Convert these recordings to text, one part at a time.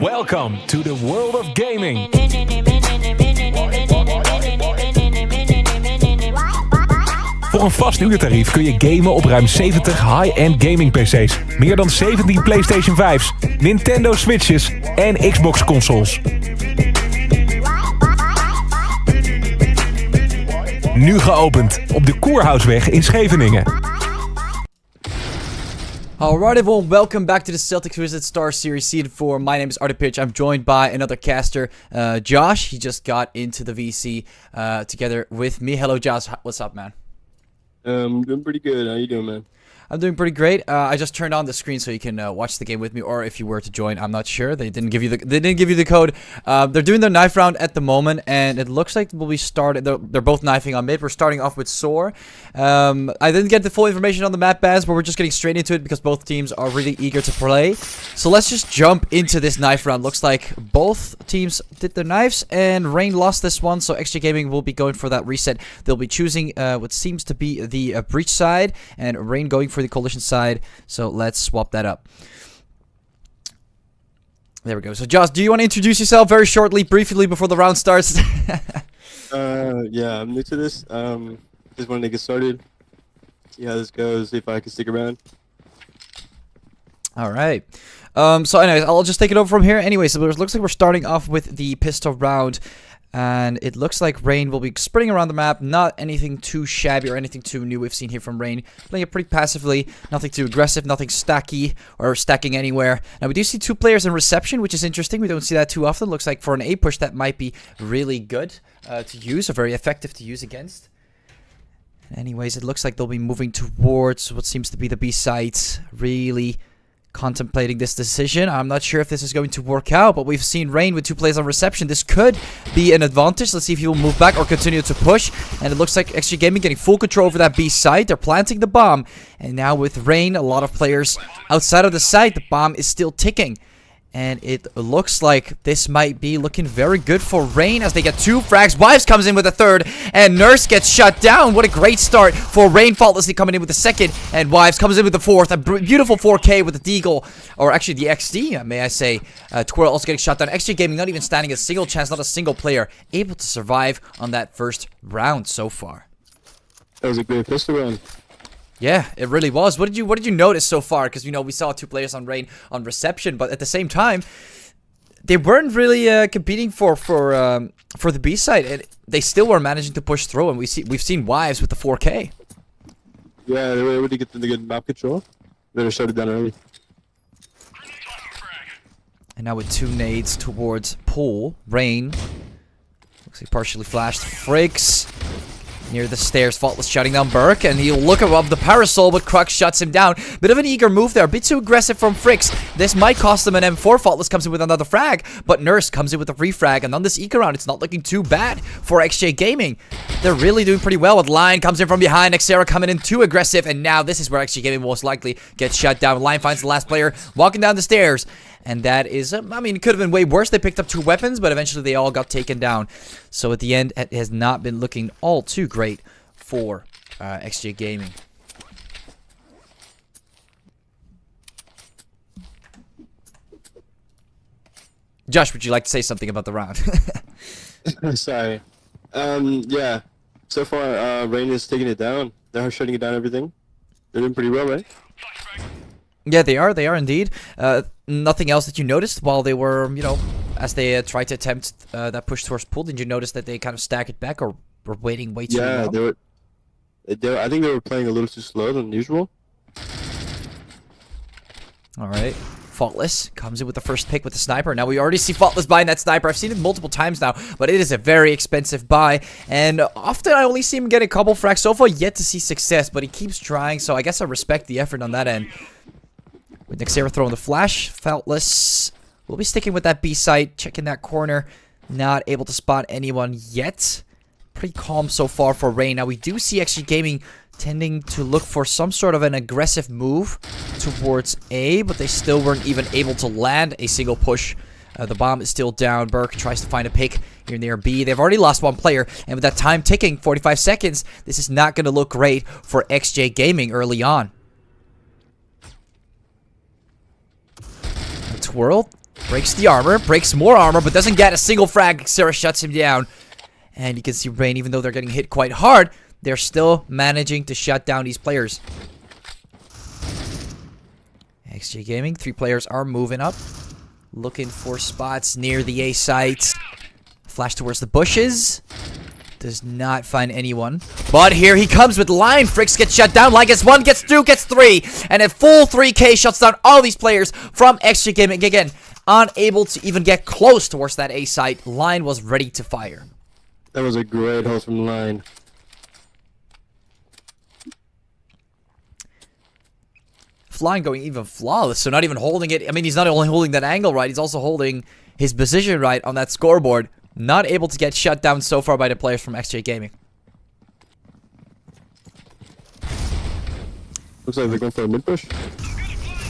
Welcome to the world of gaming. Voor een vast uurtarief kun je gamen op ruim 70 high-end gaming PC's. Meer dan 17 PlayStation 5's, Nintendo Switches en Xbox consoles. Nu geopend op de Koerhuisweg in Scheveningen. Alright everyone, welcome back to the Celtic Visit Star Series Season 4. My name is ArdePiertje. I'm joined by another caster, Josh. He just got into the VC together with me. Hello Josh, what's up man? Doing pretty good. How you doing, man? I'm doing pretty great. I just turned on the screen so you can watch the game with me, or if you were to join, I'm not sure. They didn't give you the code. They're doing their knife round at the moment, and it looks like we'll be started. They're both knifing on mid. We're starting off with THOR. I didn't get the full information on the map bans, but we're just getting straight into it because both teams are really eager to play. So let's just jump into this knife round. Looks like both teams did their knives, and Rain lost this one. So XJ Gaming will be going for that reset. They'll be choosing what seems to be the breach side, and Rain going for the coalition side. So let's swap that up. There we go. So Josh, do you want to introduce yourself very shortly, briefly before the round starts? Yeah, I'm new to this. Just wanted to get started, see how this goes, see if I can stick around. All right. So anyways, I'll just take it over from here. Anyway, so it looks like we're starting off with the pistol round. And it looks like Rain will be sprinting around the map. Not anything too shabby or anything too new we've seen here from Rain. Playing it pretty passively. Nothing too aggressive. Nothing stacky or stacking anywhere. Now we do see two players in reception, which is interesting. We don't see that too often. Looks like for an A push that might be really good to use. Or very effective to use against. Anyways, it looks like they'll be moving towards what seems to be the B side. Really contemplating this decision. I'm not sure if this is going to work out, but we've seen Rain with two players on reception. This could be an advantage. Let's see if he will move back or continue to push. And it looks like XG Gaming getting full control over that B site. They're planting the bomb. And now with Rain, a lot of players outside of the site, the bomb is still ticking. And it looks like this might be looking very good for Rain as they get two frags. Wives comes in with a third, and Nurse gets shut down. What a great start for Rain, faultlessly coming in with the second, and Wives comes in with the fourth. A beautiful 4K with the Deagle, or actually the XD, may I say. Twirl also getting shut down. XG Gaming not even standing a single chance, not a single player able to survive on that first round so far. That was a great pistol round. Yeah, it really was. What did you notice so far? Because we saw two players on Rain on reception, but at the same time, they weren't really competing for the B side, and they still were managing to push through. And we've seen Wives with the 4K. Yeah, they were able to get the good map control. Better shut it down early. And now with two nades towards Pool, Rain looks like partially flashed. Fricks near the stairs, Faultless shutting down Burke, and he'll look above the parasol, but Crux shuts him down. Bit of an eager move there, a bit too aggressive from Fricks. This might cost them an M4. Faultless comes in with another frag, but Nurse comes in with a refrag, and on this eco round, it's not looking too bad for XJ Gaming. They're really doing pretty well. With Lion comes in from behind, Xera coming in too aggressive, and now this is where XJ Gaming most likely gets shut down. Lion finds the last player walking down the stairs. And that is, it could have been way worse. They picked up two weapons, but eventually they all got taken down. So at the end, it has not been looking all too great for XJ Gaming. Josh, would you like to say something about the round? Sorry. Yeah. So far, Rain is taking it down. They're shutting it down, everything. They're doing pretty well, right? Yeah, they are. They are indeed. Nothing else that you noticed while they were, as they tried to attempt that push towards Pool? Did you notice that they kind of stacked it back, or were waiting way too long? Yeah, I think they were playing a little too slow than usual. All right. Faultless comes in with the first pick with the sniper. Now we already see Faultless buying that sniper. I've seen it multiple times now, but it is a very expensive buy. And often I only see him get a couple frags. So far, yet to see success, but he keeps trying. So I guess I respect the effort on that end. With Xera throwing the flash, Faultless will be sticking with that B site, checking that corner. Not able to spot anyone yet. Pretty calm so far for Rain. Now we do see XG Gaming tending to look for some sort of an aggressive move towards A, but they still weren't even able to land a single push. The bomb is still down. Burke tries to find a pick here near B. They've already lost one player, and with that time ticking, 45 seconds, this is not going to look great for XJ Gaming early on. Twirl Breaks the armor, breaks more armor, but doesn't get a single frag. Sarah shuts him down. And you can see Rain, even though they're getting hit quite hard, they're still managing to shut down these players. XJ Gaming, 3 players are moving up. Looking for spots near the A site. Flash towards the bushes. Does not find anyone. But here he comes with Line. Fricks gets shut down. Line gets 1, gets 2, gets 3. And a full 3K shuts down all these players from XJ Gaming. Again, unable to even get close towards that A site. Line was ready to fire. That was a great hold from Line. Line going even flawless, so not even holding it. I mean, he's not only holding that angle right, he's also holding his position right on that scoreboard. Not able to get shut down so far by the players from XJ Gaming. Looks like they're going for a mid push.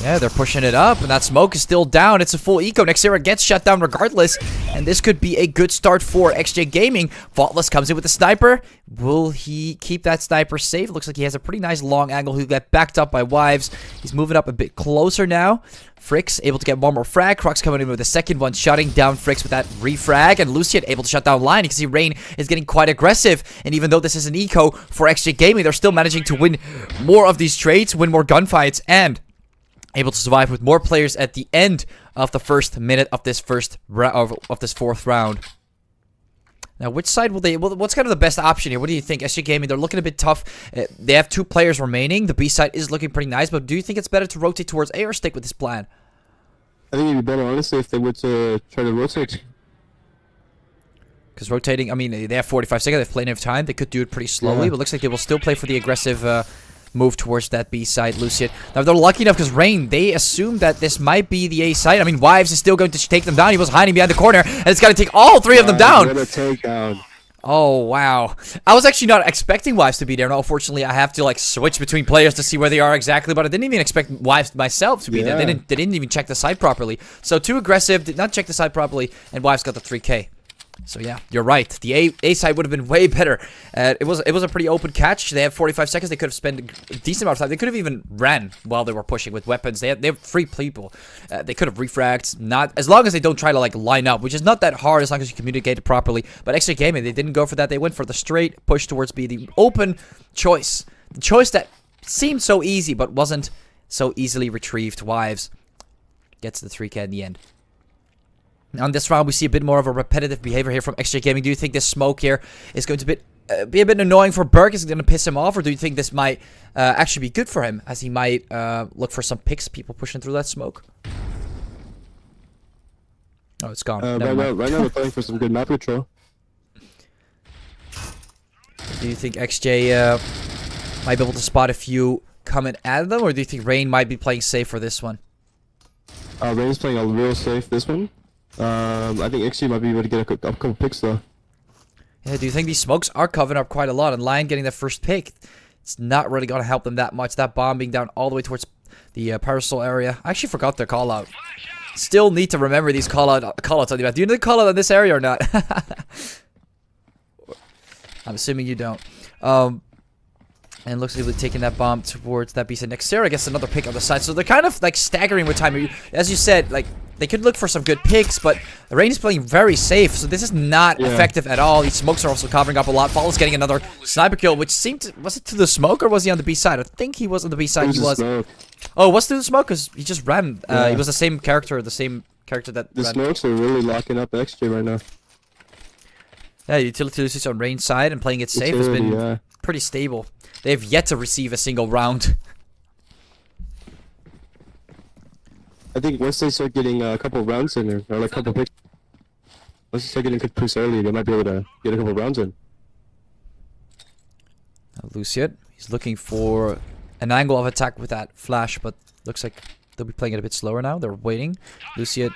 Yeah, they're pushing it up, and that smoke is still down. It's a full eco. Nexera gets shut down regardless, and this could be a good start for XJ Gaming. Faultless comes in with the sniper. Will he keep that sniper safe? Looks like he has a pretty nice long angle. He'll get backed up by Wives. He's moving up a bit closer now. Fricks able to get one more frag. Crux coming in with the second one, shutting down Fricks with that refrag. And Lucian able to shut down Line. You can see Rain is getting quite aggressive. And even though this is an eco for XJ Gaming, they're still managing to win more of these trades, win more gunfights, and able to survive with more players at the end of the first minute of this of this fourth round. Now, which side will they... What's kind of the best option here? What do you think? SG Gaming, they're looking a bit tough. They have 2 players remaining. The B side is looking pretty nice, but do you think it's better to rotate towards A or stick with this plan? I think it'd be better, honestly, if they were to try to rotate. Because rotating... I mean, they have 45 seconds. They have plenty of time. They could do it pretty slowly, but it looks like they will still play for the aggressive... move towards that B side, Lucian. Now, they're lucky enough because Rain, they assume that this might be the A side. I mean, Wives is still going to take them down. He was hiding behind the corner, and it's going to take all 3 of them down. What a takedown. Oh, wow. I was actually not expecting Wives to be there. No, unfortunately, I have to, like, switch between players to see where they are exactly, but I didn't even expect Wives myself to be there. They didn't even check the side properly. So, too aggressive, did not check the side properly, and Wives got the 3K. So yeah, you're right. The A side would have been way better. It was a pretty open catch. They have 45 seconds. They could have spent a decent amount of time. They could have even ran while they were pushing with weapons. They have 3 people. They could have refragged. Not as long as they don't try to like line up, which is not that hard as long as you communicate it properly. But XJ Gaming, they didn't go for that. They went for the straight push towards B, the open choice, the choice that seemed so easy but wasn't so easily retrieved. Wives gets the 3K in the end. On this round, we see a bit more of a repetitive behavior here from XJ Gaming. Do you think this smoke here is going to be a bit annoying for Burke? Is it going to piss him off? Or do you think this might actually be good for him? As he might look for some picks, people pushing through that smoke? Oh, it's gone. Right now we're playing for some good map control. Do you think XJ might be able to spot a few coming at them? Or do you think Rain might be playing safe for this one? Rain's playing a real safe this one. I think XG might be able to get a couple picks though. Yeah, do you think these smokes are covering up quite a lot? And Lion getting that first pick, it's not really going to help them that much. That bomb being down all the way towards the parasol area. I actually forgot their call out. Still need to remember these call outs on the map. Do you need to call out on this area or not? I'm assuming you don't. And looks like they're taking that bomb towards that beast. And Nexera gets another pick on the side. So they're kind of like staggering with time. As you said, like they could look for some good picks, but Rain is playing very safe. So this is not effective at all. These smokes are also covering up a lot. Fall's getting another sniper kill, which seemed to, was it to the smoke or was he on the B side? I think he was on the B side. He was. Oh, it was to the smoke because he just ran. He was the same character that the ran. smokes are really locking up XJ right now. Yeah, utility loses on Rain's side and playing it safe has been pretty stable. They've yet to receive a single round. I think once they start getting a couple rounds in there, or like a couple picks, once they start getting good push early, they might be able to get a couple rounds in. Lucian, he's looking for an angle of attack with that flash, but looks like they'll be playing it a bit slower now. They're waiting. Lucian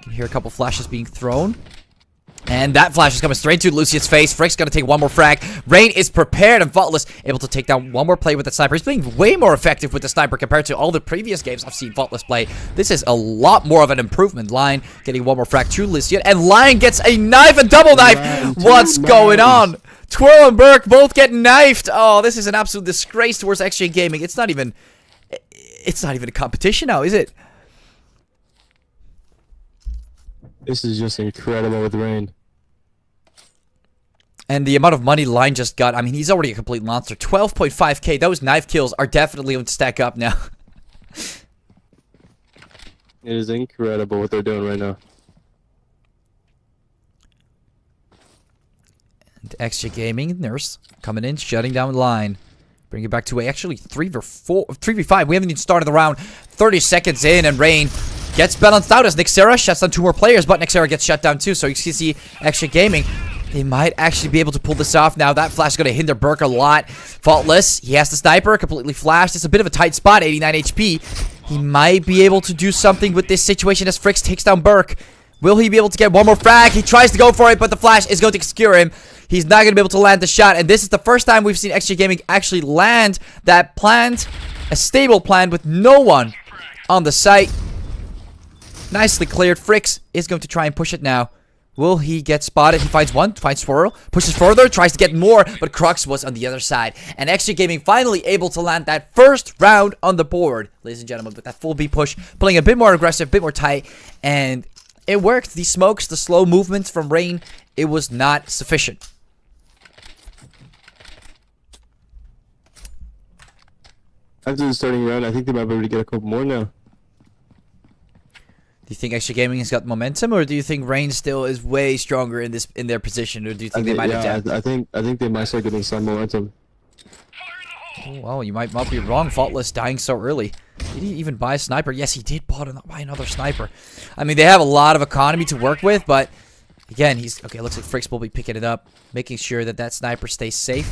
can hear a couple flashes being thrown. And that flash is coming straight to Lucian's face. Frick's gonna take one more frag. Rain is prepared and Faultless able to take down one more play with the sniper. He's playing way more effective with the sniper compared to all the previous games I've seen Faultless play. This is a lot more of an improvement. Lion getting one more frag to Lucian. And Lion gets a knife and double knife. What's going on? Twirl and Burke both get knifed. Oh, this is an absolute disgrace towards XJ Gaming. It's not even a competition now, is it? This is just incredible with Rain. And the amount of money Line just got, I mean, he's already a complete monster. 12.5k. Those knife kills are definitely going to stack up now. It is incredible what they're doing right now. And XJ Gaming, Nurse, coming in, shutting down Line. Bring it back to actually 3v5. We haven't even started the round. 30 seconds in, and Rain gets balanced out as Nixera shuts down 2 more players, but Nixera gets shut down too. So you can see XJ Gaming, they might actually be able to pull this off now. That flash is going to hinder Burke a lot. Faultless, he has the sniper, completely flashed. It's a bit of a tight spot, 89 HP. He might be able to do something with this situation as Fricks takes down Burke. Will he be able to get one more frag? He tries to go for it, but the flash is going to obscure him. He's not going to be able to land the shot, and this is the first time we've seen XG Gaming actually land that plant, a stable plant with no one on the site. Nicely cleared. Fricks is going to try and push it now. Will he get spotted? He finds one, finds Swirl, pushes further, tries to get more, but Crux was on the other side. And XG Gaming finally able to land that first round on the board, ladies and gentlemen, with that full B push, playing a bit more aggressive, a bit more tight, and it worked. The smokes, the slow movements from Rain, it was not sufficient. After the starting round, I think they might be able to get a couple more now. Do you think XG Gaming has got momentum, or do you think Rain still is way stronger in their position, or do you think they might adapt? I think they might start getting some momentum. Oh, well, you might not be wrong. Faultless dying so early. Did he even buy a sniper? Yes, he did buy another sniper. I mean, they have a lot of economy to work with, but again, he's okay. Looks like Fricks will be picking it up, making sure that that sniper stays safe.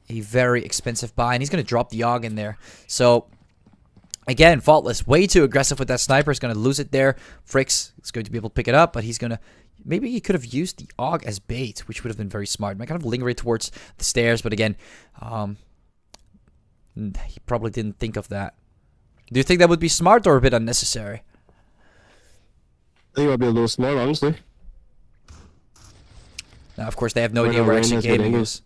A very expensive buy, and he's going to drop the AUG in there. So again, Faultless, way too aggressive with that sniper. He's going to lose it there. Fricks is going to be able to pick it up, but he's going to... Maybe he could have used the AUG as bait, which would have been very smart. Might kind of linger it towards the stairs, but again, he probably didn't think of that. Do you think that would be smart or a bit unnecessary? I think it might be a little smart, honestly. Now, of course, they have no idea where XG Gaming is.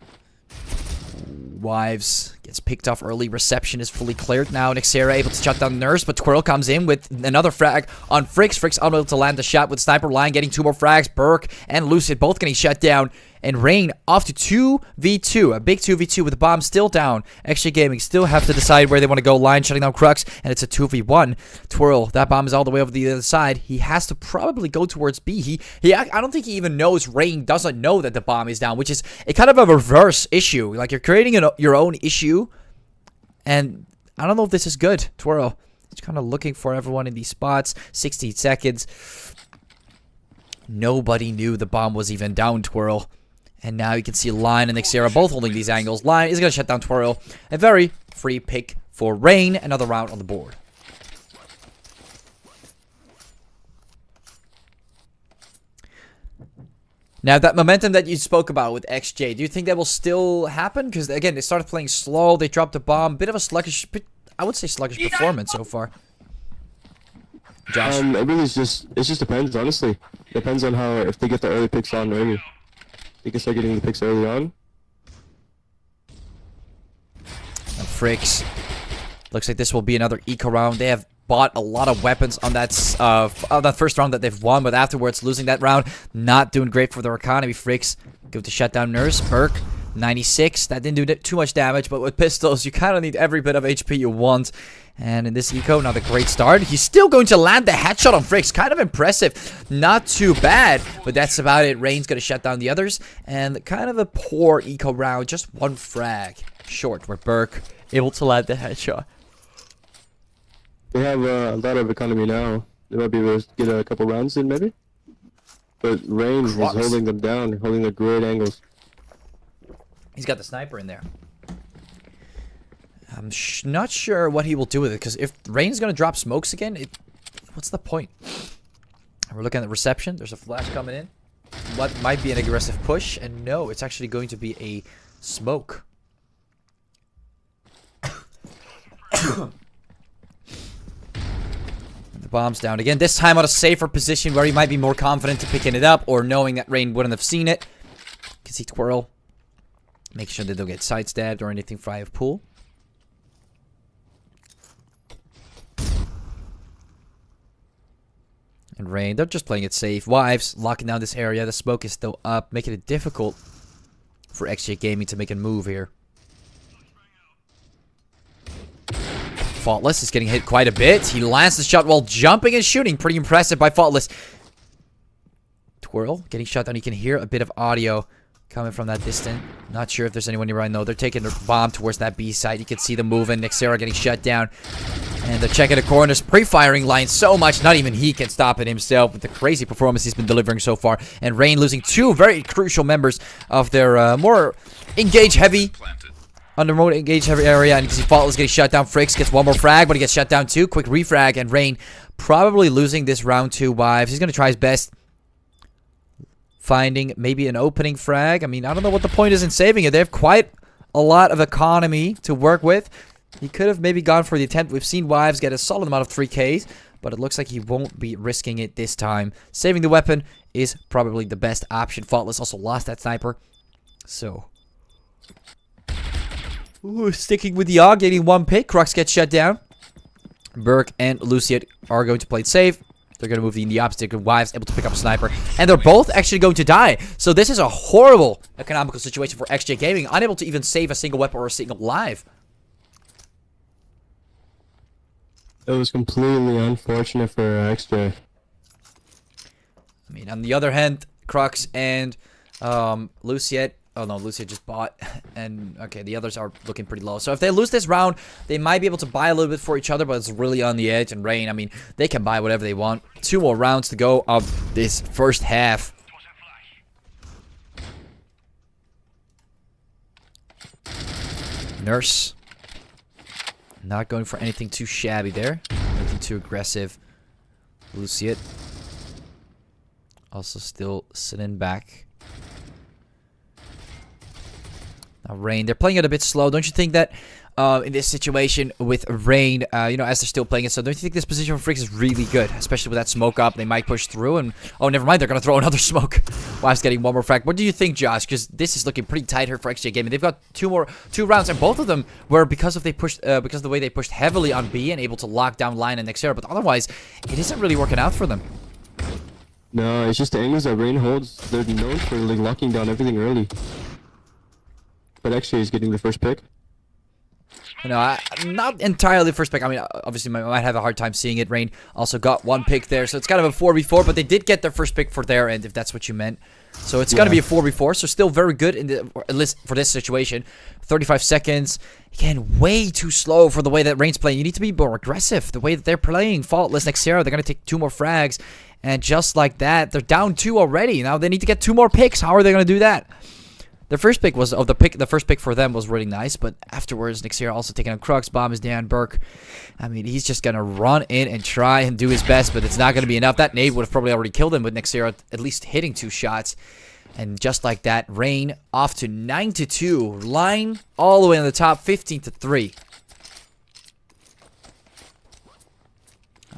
Wives gets picked off early. Reception is fully cleared now. Nixera able to shut down Nurse, but Twirl comes in with another frag on Fricks. Fricks unable to land the shot with Sniper Line getting 2 more frags. Burke and Lucid both getting shut down. And Rain off to 2v2. A big 2v2 with the bomb still down. XG Gaming still have to decide where they want to go. Line shutting down Crux, and it's a 2v1. Twirl, that bomb is all the way over the other side. He has to probably go towards B. I don't think he even knows Rain doesn't know that the bomb is down, which is a kind of a reverse issue. Like, you're creating your own issue, and I don't know if this is good. Twirl, he's kind of looking for everyone in these spots. 16 seconds. Nobody knew the bomb was even down, Twirl. And now you can see Line and Nixera both holding these angles. Line is going to shut down Twirl. A very free pick for Rain. Another round on the board. Now, that momentum that you spoke about with XJ, do you think that will still happen? Because, again, they started playing slow. They dropped a bomb. Bit of a sluggish, I would say sluggish performance so far. Josh? It really is it just depends, honestly. Depends on if they get the early picks on early. They can start getting the picks early on. Fricks. Looks like this will be another eco round. They have bought a lot of weapons on that first round that they've won, but afterwards losing that round, not doing great for their economy. Fricks go to shut down Nurse. Burke, 96. That didn't do too much damage, but with pistols, you kind of need every bit of HP you want. And in this eco, not a great start. He's still going to land the headshot on Fricks. Kind of impressive. Not too bad, but that's about it. Rain's going to shut down the others. And kind of a poor eco round. Just 1 frag short, where Burke able to land the headshot. They have a lot of economy now. They might be able to get a couple rounds in, maybe. But Rain is holding them down, holding the great angles. He's got the sniper in there. I'm not sure what he will do with it, because if Rain's going to drop smokes again, what's the point? We're looking at the reception. There's a flash coming in. What might be an aggressive push, and no, it's actually going to be a smoke. The bomb's down again. This time on a safer position where he might be more confident to picking it up, or knowing that Rain wouldn't have seen it. You can see Twirl. Make sure they don't get sidestabbed or anything fly of pool. And Rain, they're just playing it safe. Wives locking down this area. The smoke is still up, making it difficult for XJ Gaming to make a move here. Faultless is getting hit quite a bit. He lands the shot while jumping and shooting. Pretty impressive by Faultless. Twirl getting shot down. You can hear a bit of audio coming from that distance. Not sure if there's anyone nearby. No, they're taking their bomb towards that B side. You can see them moving. Nexera getting shut down. And they're checking the corners. Pre-firing line so much. Not even he can stop it himself with the crazy performance he's been delivering so far. And Rain losing two very crucial members of their more engage-heavy on the remote engage-heavy area. And you can see Faultless getting shut down. Fricks gets one more frag, but he gets shut down too. Quick refrag. And Rain probably losing this round 2 Wives. He's going to try his best. Finding maybe an opening frag. I mean, I don't know what the point is in saving it. They have quite a lot of economy to work with. He could have maybe gone for the attempt. We've seen Wives get a solid amount of 3Ks, but it looks like he won't be risking it this time. Saving the weapon is probably the best option. Faultless also lost that sniper. So, sticking with the AUG, getting 1 pick. Crux gets shut down. Burke and Luciet are going to play it safe. They're going to move in the opposite. Wives able to pick up a sniper. And they're both actually going to die. So this is a horrible economical situation for XJ Gaming. Unable to even save a single weapon or a single life. It was completely unfortunate for XJ. I mean, on the other hand, Crux and Luciet. Oh no, Luciet just bought. And okay, the others are looking pretty low. So if they lose this round, they might be able to buy a little bit for each other, but it's really on the edge. And Rain, I mean, they can buy whatever they want. 2 more rounds to go of this first half. Nurse. Not going for anything too shabby there. Nothing too aggressive. Luciet. Also still sitting back. Now, Rain, they're playing it a bit slow. Don't you think that in this situation with Rain, you know, as they're still playing it, so don't you think this position for Fricks is really good? Especially with that smoke up, they might push through and... Oh, never mind, they're going to throw another smoke. Wives getting 1 more frag. What do you think, Josh? Because this is looking pretty tight here for XJ Gaming. They've got 2 rounds, and both of them were because of the way they pushed heavily on B and able to lock down line and Nexera, but otherwise, it isn't really working out for them. No, it's just the angles that Rain holds. They're known for like locking down everything early. But XJ is getting the first pick. No, not entirely first pick. I mean, obviously, I might have a hard time seeing it. Rain also got 1 pick there, so it's kind of a 4v4, but they did get their first pick for their end, if that's what you meant. So it's going to be a 4v4, so still very good, in the, at least for this situation. 35 seconds. Again, way too slow for the way that Rain's playing. You need to be more aggressive. The way that they're playing, Faultless, Nexera, they're going to take 2 more frags. And just like that, they're down 2 already. Now they need to get 2 more picks. How are they going to do that? The first pick was the first pick for them was really nice, but afterwards, Nexera also taking on Crux. Bomb is down. Burke, I mean, he's just gonna run in and try and do his best, but it's not gonna be enough. That nade would have probably already killed him, with Nexera at least hitting 2 shots. And just like that, Rain off to 9-2, line all the way on the top, 15-3.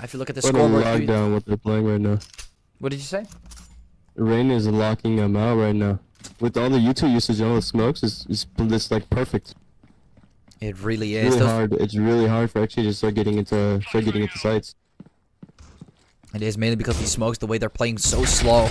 If you look at the scoreboard, what a lockdown what they're playing right now. What did you say? Rain is locking them out right now. With all the U2 usage and all the smokes, it's like perfect. It really is. It's really hard for XJ to start getting into sites. It is mainly because these smokes, the way they're playing so slow.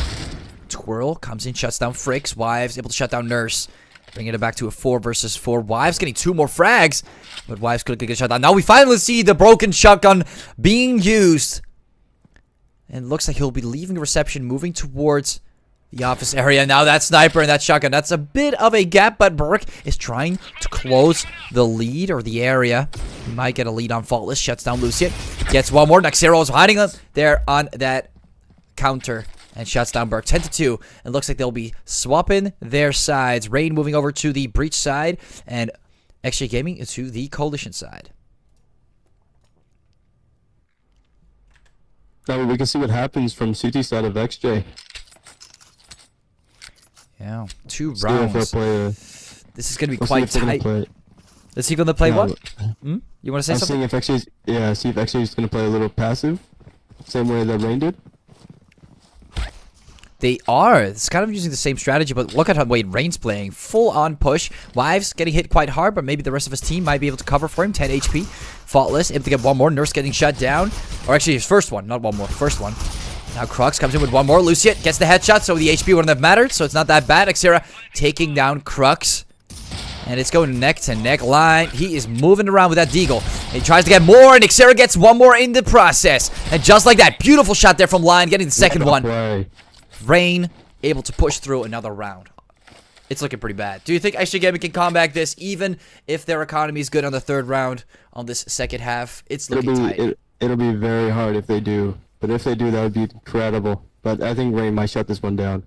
Twirl comes in, shuts down Fricks. Wives able to shut down Nurse, bringing it back to a 4 versus 4. Wives getting 2 more frags, but Wives couldn't get shut down. Now we finally see the broken shotgun being used, and looks like he'll be leaving reception, moving towards the office area. Now that sniper and that shotgun, that's a bit of a gap, but Burke is trying to close the lead or the area. He might get a lead on Faultless. Shuts down Luciet. Gets 1 more. Nexera is hiding up there on that counter and shuts down Burke. 10-2. It looks like they'll be swapping their sides. Rain moving over to the Breach side and XJ Gaming to the Coalition side. Now we can see what happens from CT side of XJ. Yeah, 2 rounds. This is going to be quite tight. Is he going to play what? You want to say something? I'm seeing if XJ is going to play a little passive, same way that Rain did. They are. It's kind of using the same strategy, but look at how Rain's playing. Full on push. Wives getting hit quite hard, but maybe the rest of his team might be able to cover for him. 10 HP. Faultless able to get 1 more. Nurse getting shut down. Or actually his first one, not 1 more. First one. Now Crux comes in with one more. Luciet gets the headshot, so the HP wouldn't have mattered, so it's not that bad. Xera taking down Crux. And it's going neck to neck line. He is moving around with that deagle. He tries to get more, and Xera gets one more in the process. And just like that, beautiful shot there from Line, getting the second one. Rain able to push through another round. It's looking pretty bad. Do you think XJ Gaming can combat this, even if their economy is good on the third round on this second half? It's looking tight. It'll be very hard if they do. But if they do, that would be incredible. But I think Rain might shut this one down.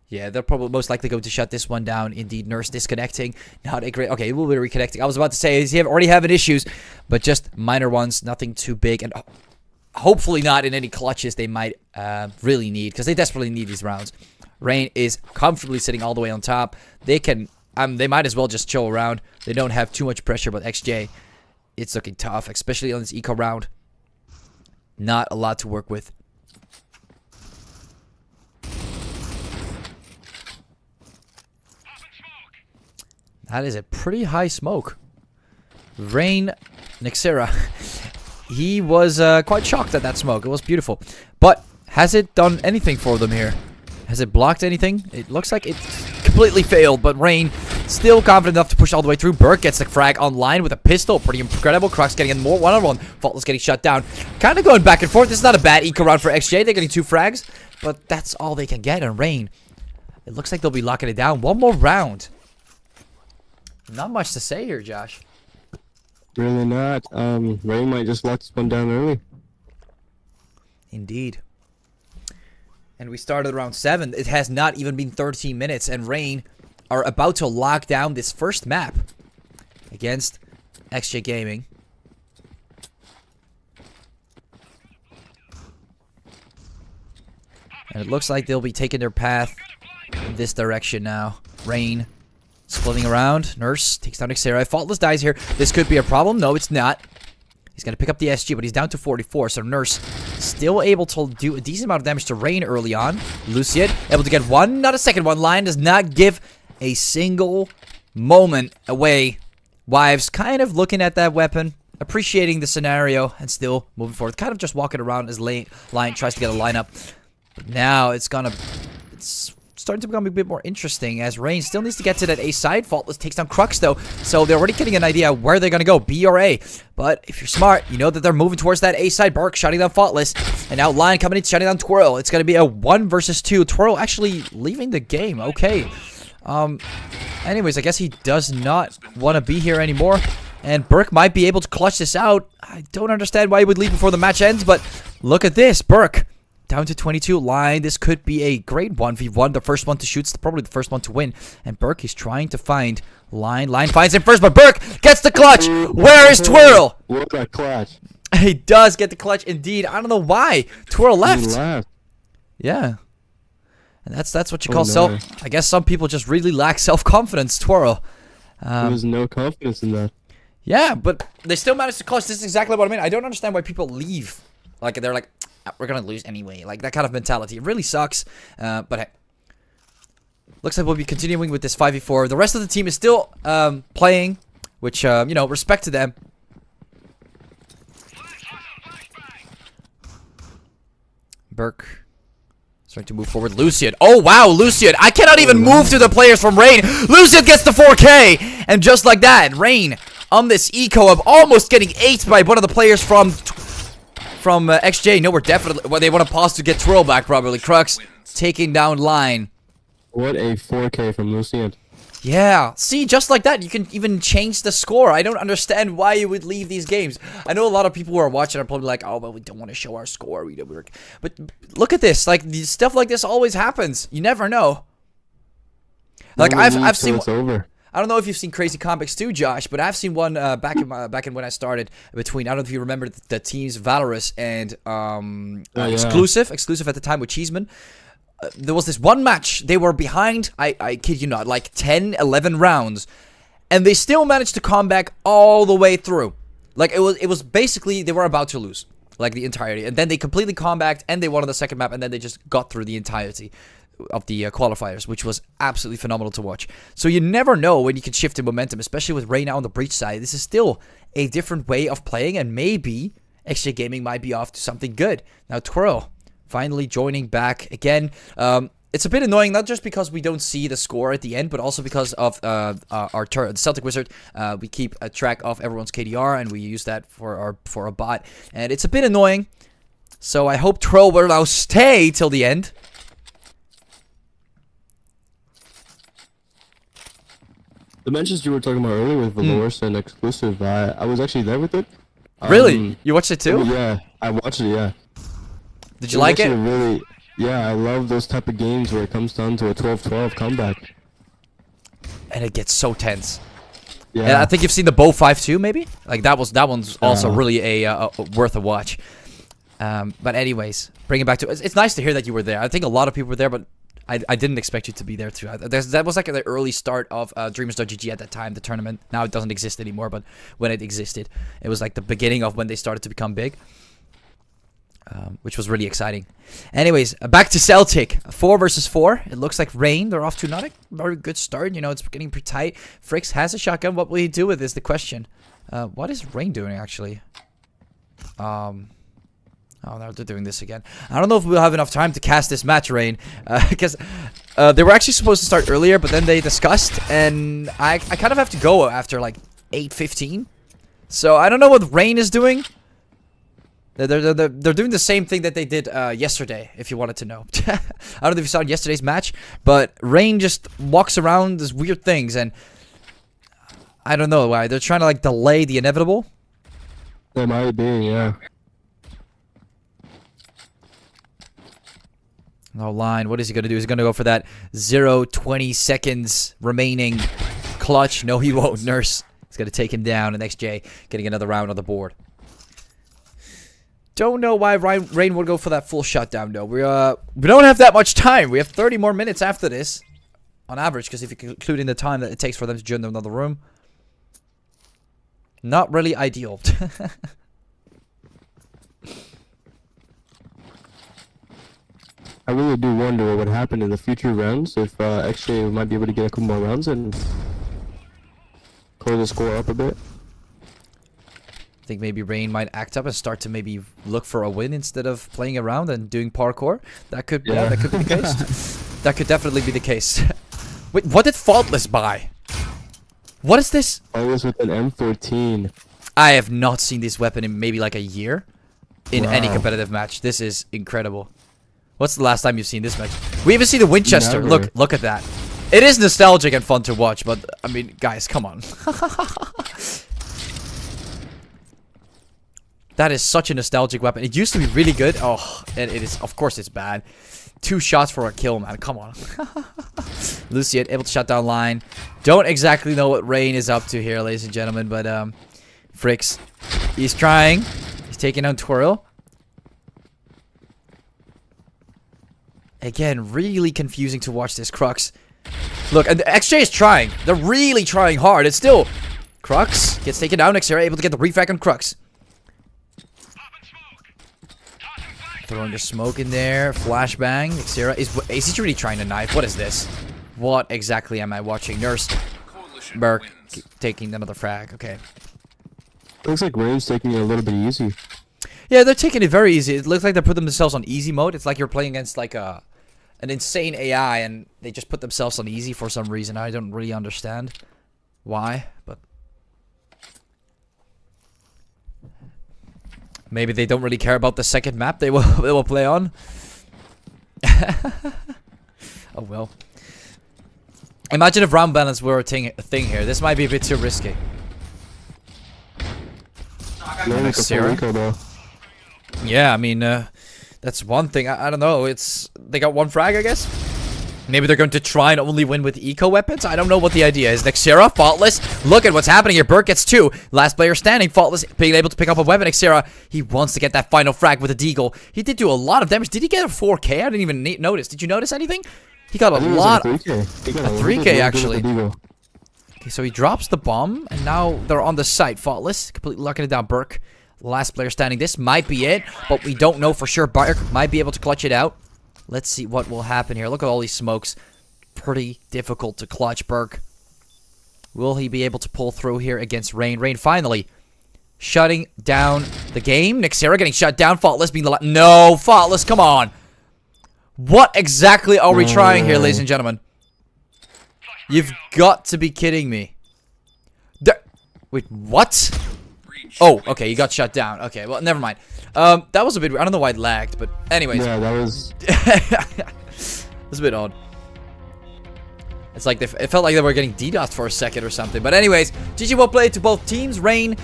Yeah, they're probably most likely going to shut this one down. Indeed, Nurse disconnecting. Not a great... Okay, we'll be reconnecting. I was about to say, he's already having issues, but just minor ones. Nothing too big. And hopefully not in any clutches they might really need, because they desperately need these rounds. Rain is comfortably sitting all the way on top. They can... they might as well just chill around. They don't have too much pressure, but XJ, it's looking tough, especially on this eco round. Not a lot to work with. That is a pretty high smoke. Rain, Nexera, he was quite shocked at that smoke. It was beautiful. But has it done anything for them here? Has it blocked anything? It looks like it completely failed, but Rain still confident enough to push all the way through. Burke gets the frag online with a pistol. Pretty incredible. Crux getting in more one-on-one. Faultless getting shut down. Kind of going back and forth. This is not a bad eco round for XJ. They're getting 2 frags, but that's all they can get. And Rain, it looks like they'll be locking it down. One more round. Not much to say here, Josh. Really not. Rain might just lock this one down early. Indeed. And we started round 7. It has not even been 13 minutes, and Rain are about to lock down this first map against XJ Gaming. And it looks like they'll be taking their path in this direction now. Rain splitting around. Nurse takes down Xera. Faultless dies here. This could be a problem. No, it's not. He's going to pick up the SG, but he's down to 44. So Nurse still able to do a decent amount of damage to Rain early on. Luciet able to get one, not a second one. Lion does not give a single moment away. Wives kind of looking at that weapon, appreciating the scenario, and still moving forward. Kind of just walking around as Lion tries to get a lineup. But now it's starting to become a bit more interesting, as Rain still needs to get to that A side. Faultless takes down Crux, though, so they're already getting an idea where they're going to go, B or A. But if you're smart, you know that they're moving towards that A side. Burke shutting down Faultless, and now Lion coming in, shutting down Twirl. It's going to be a 1 versus 2. Twirl actually leaving the game. Okay. Anyways, I guess he does not want to be here anymore, and Burke might be able to clutch this out. I don't understand why he would leave before the match ends, but look at this. Burke down to 22. Line, this could be a great 1v1. The first one to shoot, probably the first one to win. And Burke is trying to find Line. Line finds him first, but Burke gets the clutch. Where is Twirl? What a clutch. He does get the clutch indeed. I don't know why. Twirl left. He left. Yeah. And that's what you call self. I guess some people just really lack self-confidence. Twirl. There was no confidence in that. Yeah, but they still managed to clutch. This is exactly what I mean. I don't understand why people leave. Like, they're like, we're gonna lose anyway. Like, that kind of mentality. It really sucks. But hey. Looks like we'll be continuing with this 5v4. The rest of the team is still playing, which, you know, respect to them. Burke starting to move forward. Lucian. Oh, wow, Lucian. I cannot even move to the players from Rain. Lucian gets the 4K. And just like that, Rain on this eco of almost getting 8 by one of the players from XJ. No, we're definitely... Well, they want to pause to get Twirl back, probably. Crux taking down Line. What a 4K from Lucian. Yeah. See, just like that, you can even change the score. I don't understand why you would leave these games. I know a lot of people who are watching are probably like, oh, but we don't want to show our score. But look at this. Like, stuff like this always happens. You never know. Like, I've seen... It's over. I don't know if you've seen Crazy Comics too, Josh, but I've seen one back in when I started between, I don't know if you remember the teams Valorous and Exclusive at the time with Cheeseman. There was this one match. They were behind, I kid you not, like 10, 11 rounds, and they still managed to come back all the way through. Like, it was basically they were about to lose, like, the entirety, and then they completely comebacked and they won on the second map, and then they just got through the entirety of the qualifiers, which was absolutely phenomenal to watch. So you never know when you can shift the momentum, especially with Ray now on the breach side. This is still a different way of playing, and maybe XJ Gaming might be off to something good. Now Twirl finally joining back again. It's a bit annoying, not just because we don't see the score at the end, but also because of our Celtic Wizard. We keep a track of everyone's KDR, and we use that for a bot. And it's a bit annoying. So I hope Troll will now stay till the end. The mentions you were talking about earlier with Valorous and exclusive, I was actually there with it. Really? You watched it too? Yeah, I watched it, yeah. Did you like it? Really, yeah, I love those type of games where it comes down to a 12-12 comeback. And it gets so tense. Yeah. And I think you've seen the BO5 too, maybe? Like, that one's also really a worth a watch. But anyways, bring it back to... It's nice to hear that you were there. I think a lot of people were there, but I didn't expect you to be there too. That was like the early start of Dreamers.gg at that time, the tournament. Now it doesn't exist anymore, but when it existed, it was like the beginning of when they started to become big. Which was really exciting. Anyways, back to Celtic. 4 versus 4. It looks like Rain. They're off to not a very good start. You know, it's getting pretty tight. Frix has a shotgun. What will he do with this? The question. What is Rain doing, actually? Oh, no, they're doing this again. I don't know if we'll have enough time to cast this match, Rain. Because they were actually supposed to start earlier, but then they discussed. And I kind of have to go after, like, 8:15. So I don't know what Rain is doing. They're doing the same thing that they did yesterday, if you wanted to know. I don't know if you saw yesterday's match, but Rain just walks around these weird things, and I don't know why. They're trying to, like, delay the inevitable. They might be, yeah. No line. What is he going to do? He's going to go for that 0:20 seconds remaining clutch. No, he won't. Nurse. He's going to take him down, and XJ getting another round on the board. Don't know why Rain would go for that full shutdown, though. We don't have that much time. We have 30 more minutes after this, on average, because if you include in the time that it takes for them to join another room. Not really ideal. I really do wonder what would happen in the future rounds if XJ might be able to get a couple more rounds and close the score up a bit. I think maybe Rain might act up and start to maybe look for a win instead of playing around and doing parkour. That could, yeah, that could be the case. That could definitely be the case. Wait, what did Faultless buy? What is this? Always with an M14. I have not seen this weapon in maybe like a year in any competitive match. This is incredible. What's the last time you've seen this match? We even see the Winchester. Never. Look at that. It is nostalgic and fun to watch, but I mean, guys, come on. That is such a nostalgic weapon. It used to be really good. Oh, and it is. Of course, it's bad. 2 shots for a kill, man. Come on. Lucian able to shut down line. Don't exactly know what Rain is up to here, ladies and gentlemen, but Frix, he's trying. He's taking down Twirl. Again, really confusing to watch this Crux. Look, and XJ is trying. They're really trying hard. It's still Crux gets taken down. Xera able to get the refrag on Crux. Throwing the smoke in there. Flashbang. Xera is he really trying to knife? What is this? What exactly am I watching? Nurse. Burke taking another frag. Okay. Looks like Rain's taking it a little bit easy. Yeah, they're taking it very easy. It looks like they put themselves on easy mode. It's like you're playing against like an insane AI and they just put themselves on easy for some reason. I don't really understand why, but maybe they don't really care about the second map they will play on. Oh well. Imagine if round balance were a thing here. This might be a bit too risky. Yeah, I mean, that's one thing. I don't know. They got one frag, I guess. Maybe they're going to try and only win with eco weapons. I don't know what the idea is. Xera, Faultless. Look at what's happening here. Burke gets 2. Last player standing. Faultless being able to pick up a weapon. Xera, he wants to get that final frag with a deagle. He did do a lot of damage. Did he get a 4K? I didn't even notice. Did you notice anything? He got a lot. Like a 3K. He got a 3K actually. Okay, so he drops the bomb, and now they're on the site. Faultless, completely locking it down. Burke, last player standing. This might be it, but we don't know for sure. Burke might be able to clutch it out. Let's see what will happen here. Look at all these smokes. Pretty difficult to clutch. Burke, will he be able to pull through here against Rain? Rain finally shutting down the game. Nixera getting shut down. Faultless being the no, Faultless, come on. What exactly are we trying here, ladies and gentlemen? You've got to be kidding me. Wait, what? Oh, okay, you got shut down. Okay, well, never mind. That was a bit weird. I don't know why it lagged, but anyways. Yeah, that was... It's a bit odd. It's like it felt like they were getting DDoSed for a second or something. But anyways, GG well played to both teams. Rain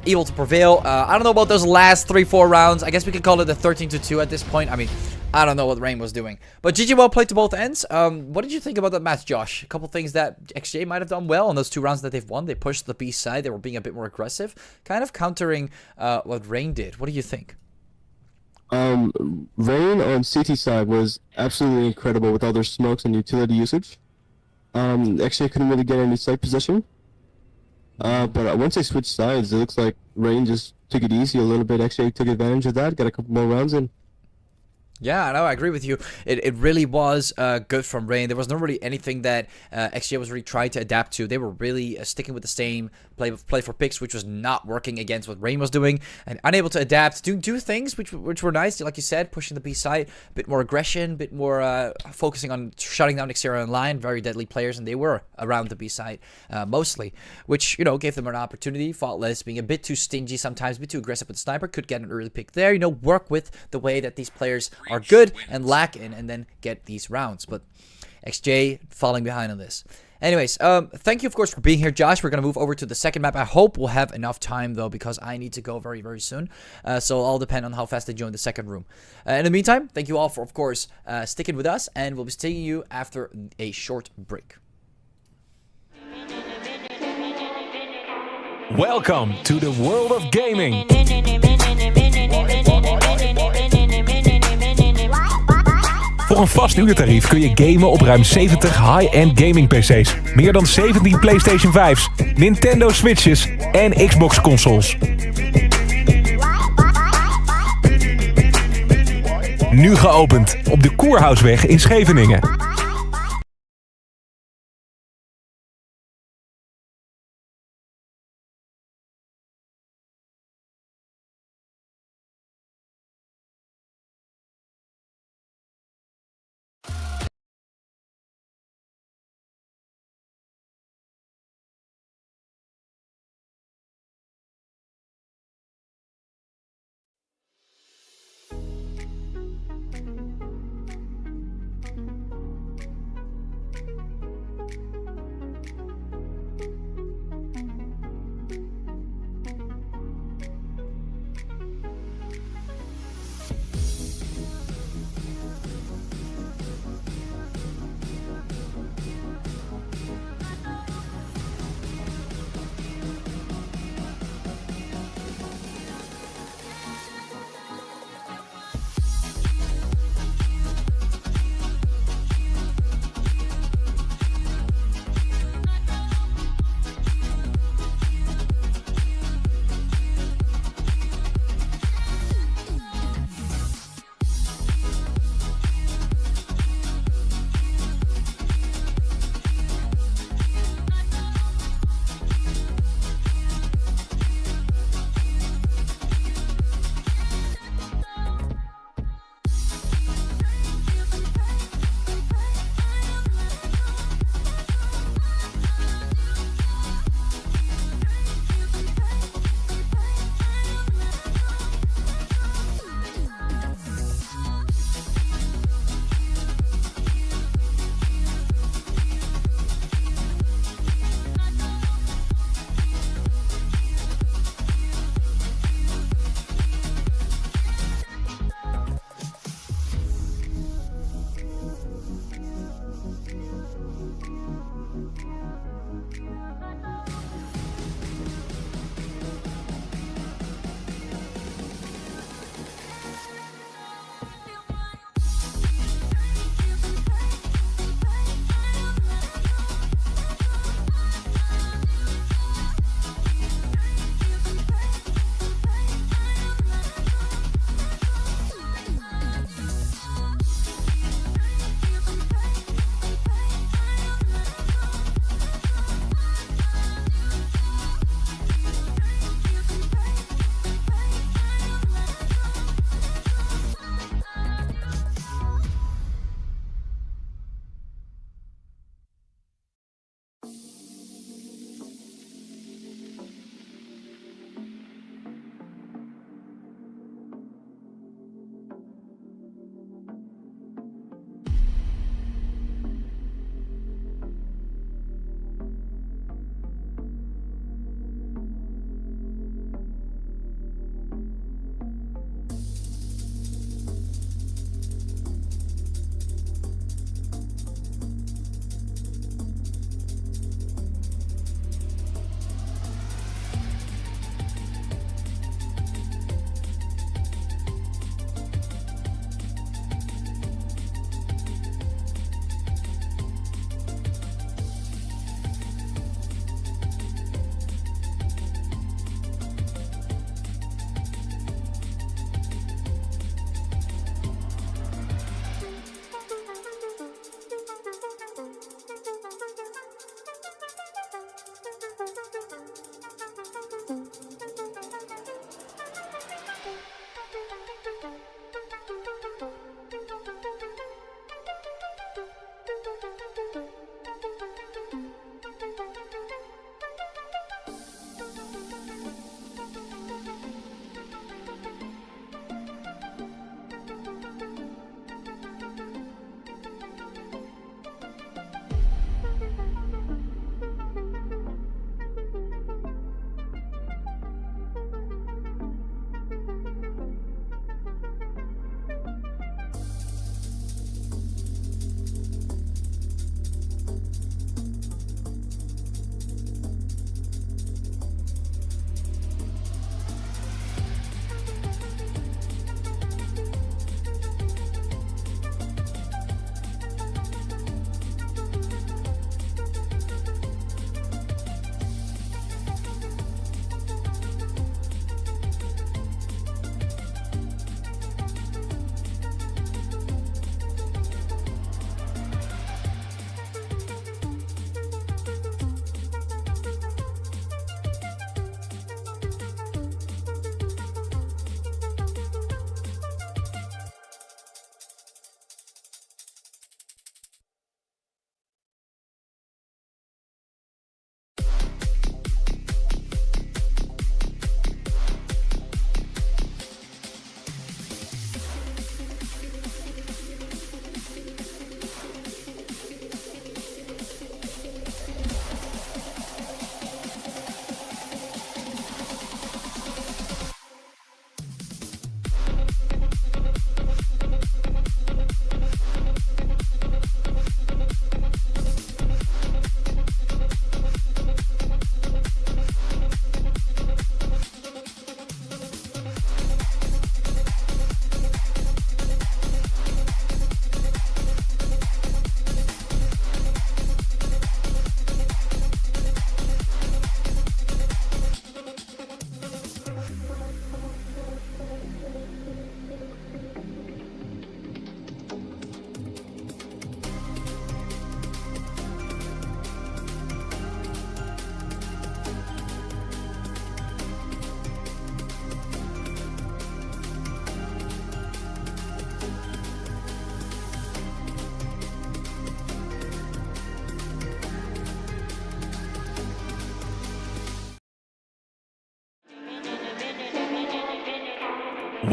able to prevail. I don't know about those last 3-4 rounds. I guess we could call it a 13-2 at this point. I mean, I don't know what Rain was doing. But GG well played to both ends. What did you think about that match, Josh? A couple things that XJ might have done well on those 2 rounds that they've won. They pushed the B side. They were being a bit more aggressive. Kind of countering what Rain did. What do you think? Rain on CT side was absolutely incredible with all their smokes and utility usage. Actually, I couldn't really get any site position. But once they switched sides, it looks like Rain just took it easy a little bit. Actually, took advantage of that, got a couple more rounds in. Yeah, no, I agree with you. It really was good from Rain. There was not really anything that XJ was really trying to adapt to. They were really sticking with the same play for picks, which was not working against what Rain was doing, and unable to adapt, do things which were nice, like you said, pushing the B side, a bit more aggression, a bit more focusing on shutting down Nixera and Lion, very deadly players, and they were around the B side mostly, which, you know, gave them an opportunity. Faultless being a bit too stingy sometimes, a bit too aggressive with the sniper, could get an early pick there, you know, work with the way that these players are good and lack in, and then get these rounds. But XJ falling behind on this. Anyways, thank you, of course, for being here, Josh. We're going to move over to the second map. I hope we'll have enough time, though, because I need to go very, very soon. So it'll all depend on how fast they join the second room. In the meantime, thank you all for, of course, sticking with us, and we'll be seeing you after a short break. Welcome to the world of gaming. Voor een vast uurtarief kun je gamen op ruim 70 high-end gaming PC's. Meer dan 17 PlayStation 5's, Nintendo Switches en Xbox consoles. Nu geopend op de Koerhuisweg in Scheveningen.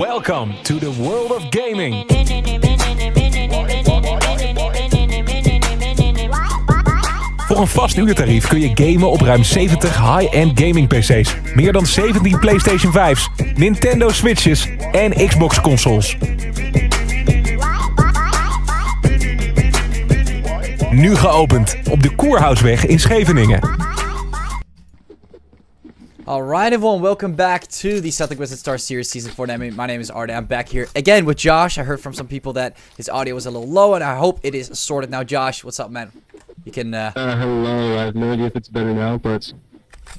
Welcome to the world of gaming. Voor een vast uurtarief kun je gamen op ruim 70 high-end gaming PC's, meer dan 17 PlayStation 5's, Nintendo Switches en Xbox consoles. Nu geopend op de Koerhuisweg in Scheveningen. Alright everyone, welcome back to the Celtic vs Star Series Season 4. My name is Arde. I'm back here again with Josh. I heard from some people that his audio was a little low, and I hope it is sorted now. Josh, what's up, man? You can... Hello, I have no idea if it's better now, but...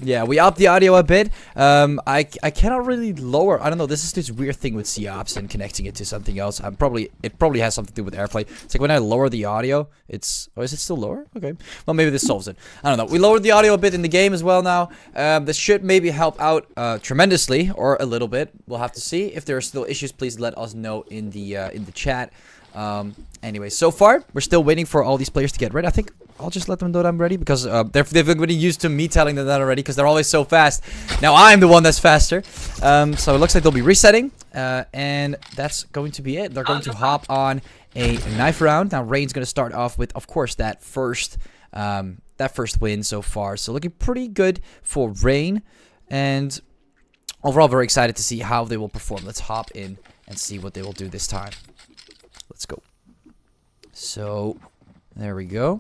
Yeah, we upped the audio a bit. I cannot really lower. I don't know. This is this weird thing with COPS and connecting it to something else. It probably has something to do with AirPlay. It's like when I lower the audio, it's... Oh, is it still lower? Okay. Well, maybe this solves it. I don't know. We lowered the audio a bit in the game as well now. This should maybe help out tremendously or a little bit. We'll have to see. If there are still issues, please let us know in the chat. Anyway, so far we're still waiting for all these players to get ready. I think I'll just let them know that I'm ready because they've been getting used to me telling them that already because they're always so fast. Now I'm the one that's faster. So it looks like they'll be resetting, and that's going to be it. They're going to hop on a knife round. Now Rain's going to start off with, of course, that first win so far. So looking pretty good for Rain, and overall very excited to see how they will perform. Let's hop in and see what they will do this time. Let's go. So, there we go.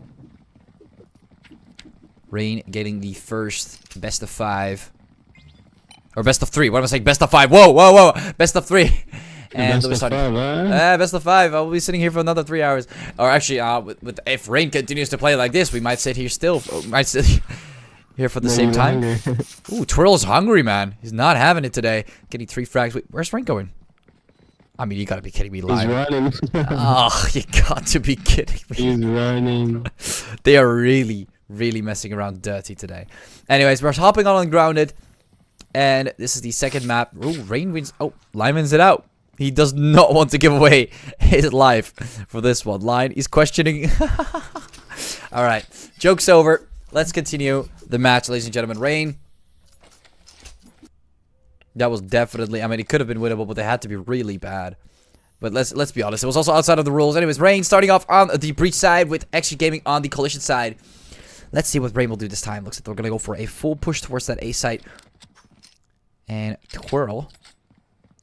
Rain getting the first best of 5. Or best of 3. What am I saying? Best of 5. Whoa, whoa, whoa. Best of 3. And best of 5, best of 5. I will be sitting here for another 3 hours. Or actually, if Rain continues to play like this, we might sit here still. Might sit here for the same time. Ooh, Twirl's hungry, man. He's not having it today. Getting 3 frags. Wait, where's Rain going? I mean, you gotta be kidding me live. He's running. Oh, you got to be kidding me. He's running. They are really, really messing around dirty today. Anyways, we're hopping on Ungrounded. And this is the second map. Ooh, Rain wins. Oh, Line wins it out. He does not want to give away his life for this one. Line is questioning. Alright, joke's over. Let's continue the match, ladies and gentlemen. Rain. That was definitely, I mean, it could have been winnable, but they had to be really bad. But let's be honest, it was also outside of the rules. Anyways, Rain starting off on the breach side with XG Gaming on the collision side. Let's see what Rain will do this time. Looks like they're going to go for a full push towards that A site. And Twirl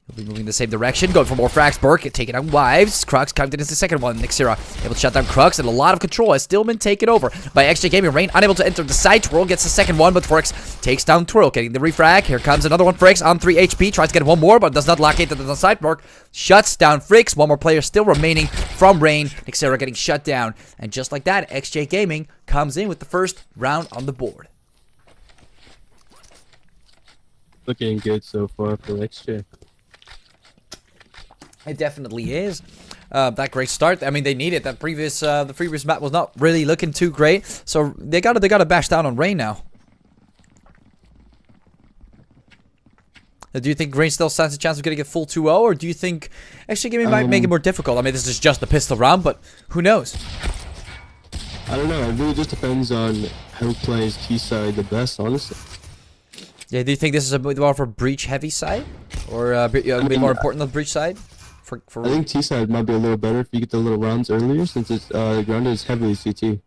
will be moving in the same direction, going for more frags. Burke taking out Wives. Crux counted into the second one. Nixira able to shut down Crux, and a lot of control has still been taken over by XJ Gaming. Rain unable to enter the site. Twirl gets the second one, but Frix takes down Twirl, getting the refrag. Here comes another one. Frix on 3 HP, tries to get one more, but does not lock into the site. Burke shuts down Frix. One more player still remaining from Rain. Nixira getting shut down, and just like that, XJ Gaming comes in with the first round on the board. Looking good so far for XJ. It definitely is. That great start. I mean, they needed that previous. The previous map was not really looking too great, so they gotta bash down on Rain now. Do you think Rain still stands a chance of getting a full 2-0, or do you think actually Gaming might make it more difficult? I mean, this is just a pistol round, but who knows? I don't know. It really just depends on who plays T side the best, honestly. Yeah. Do you think this is a bit more of a breach heavy side, or a bit more important on the breach side? I think T side might be a little better if you get the little rounds earlier, since it's grounded is heavily CT.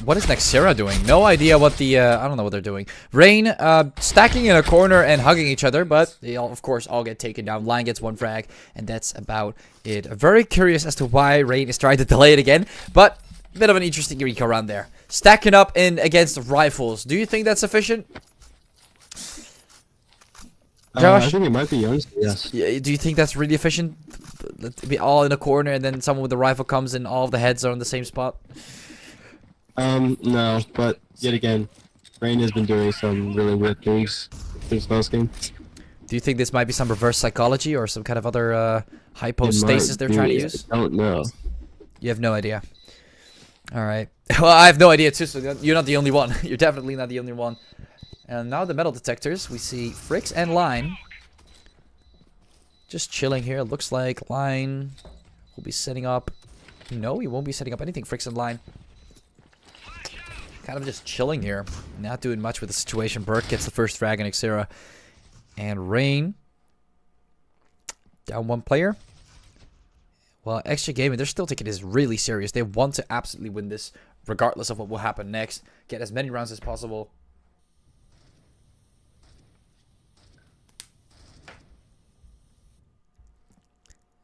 What is Nexera doing? No idea what the I don't know what they're doing. Rain stacking in a corner and hugging each other, but they all, of course, all get taken down. Line gets 1 frag, and that's about it. Very curious as to why Rain is trying to delay it again, but a bit of an interesting eco around there. Stacking up in against rifles. Do you think that's sufficient? Josh? I think it might be, honestly, yes. Do you think that's really efficient? To be all in a corner and then someone with a rifle comes and all of the heads are in the same spot? No, but yet again, Rain has been doing some really weird things this last game. Do you think this might be some reverse psychology or some kind of other hypostasis they're trying to use? I don't know. You have no idea. Alright. Well, I have no idea too, so you're not the only one. You're definitely not the only one. And now the metal detectors, we see Frix and Line. Just chilling here. Looks like Line will be setting up. No, he won't be setting up anything. Frix and Line. Kind of just chilling here. Not doing much with the situation. Burke gets the first frag in Xera. And Rain Down one player. Well, XJ Gaming, they're still taking this really serious. They want to absolutely win this, regardless of what will happen next. Get as many rounds as possible.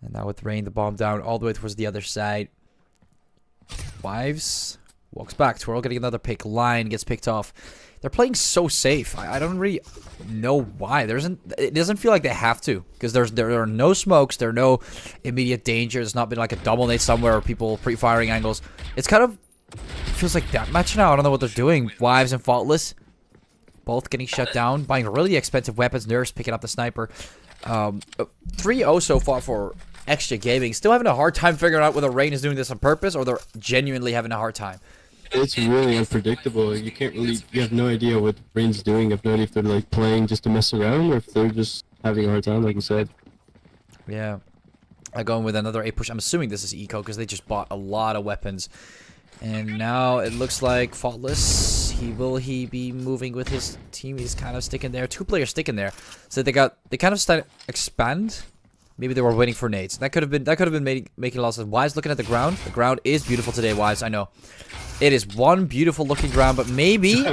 And now with Rain, the bomb down all the way towards the other side. Wives walks back. Twirl getting another pick. Line gets picked off. They're playing so safe. I don't really know why. It doesn't feel like they have to, because there are no smokes. There are no immediate danger. There's not been like a double nade somewhere or people pre-firing angles. It's kind of feels like that match now. I don't know what they're doing. Wives and Faultless both getting shut down. Buying really expensive weapons. Nurse picking up the sniper. 3-0 so far for XJ Gaming. Still having a hard time figuring out whether Rain is doing this on purpose or they're genuinely having a hard time. It's really unpredictable. You have no idea what Rain's doing. You have no idea if they're like playing just to mess around or if they're just having a hard time, like you said. Yeah. I'm going with another A push. I'm assuming this is Eco because they just bought a lot of weapons. And now it looks like Faultless. Will he be moving with his team? He's kind of sticking there. 2 players sticking there. So they kind of started expand. Maybe they were waiting for nades. That could have been making lots of. Wives looking at the ground. The ground is beautiful today, Wives. I know. It is one beautiful looking ground, but maybe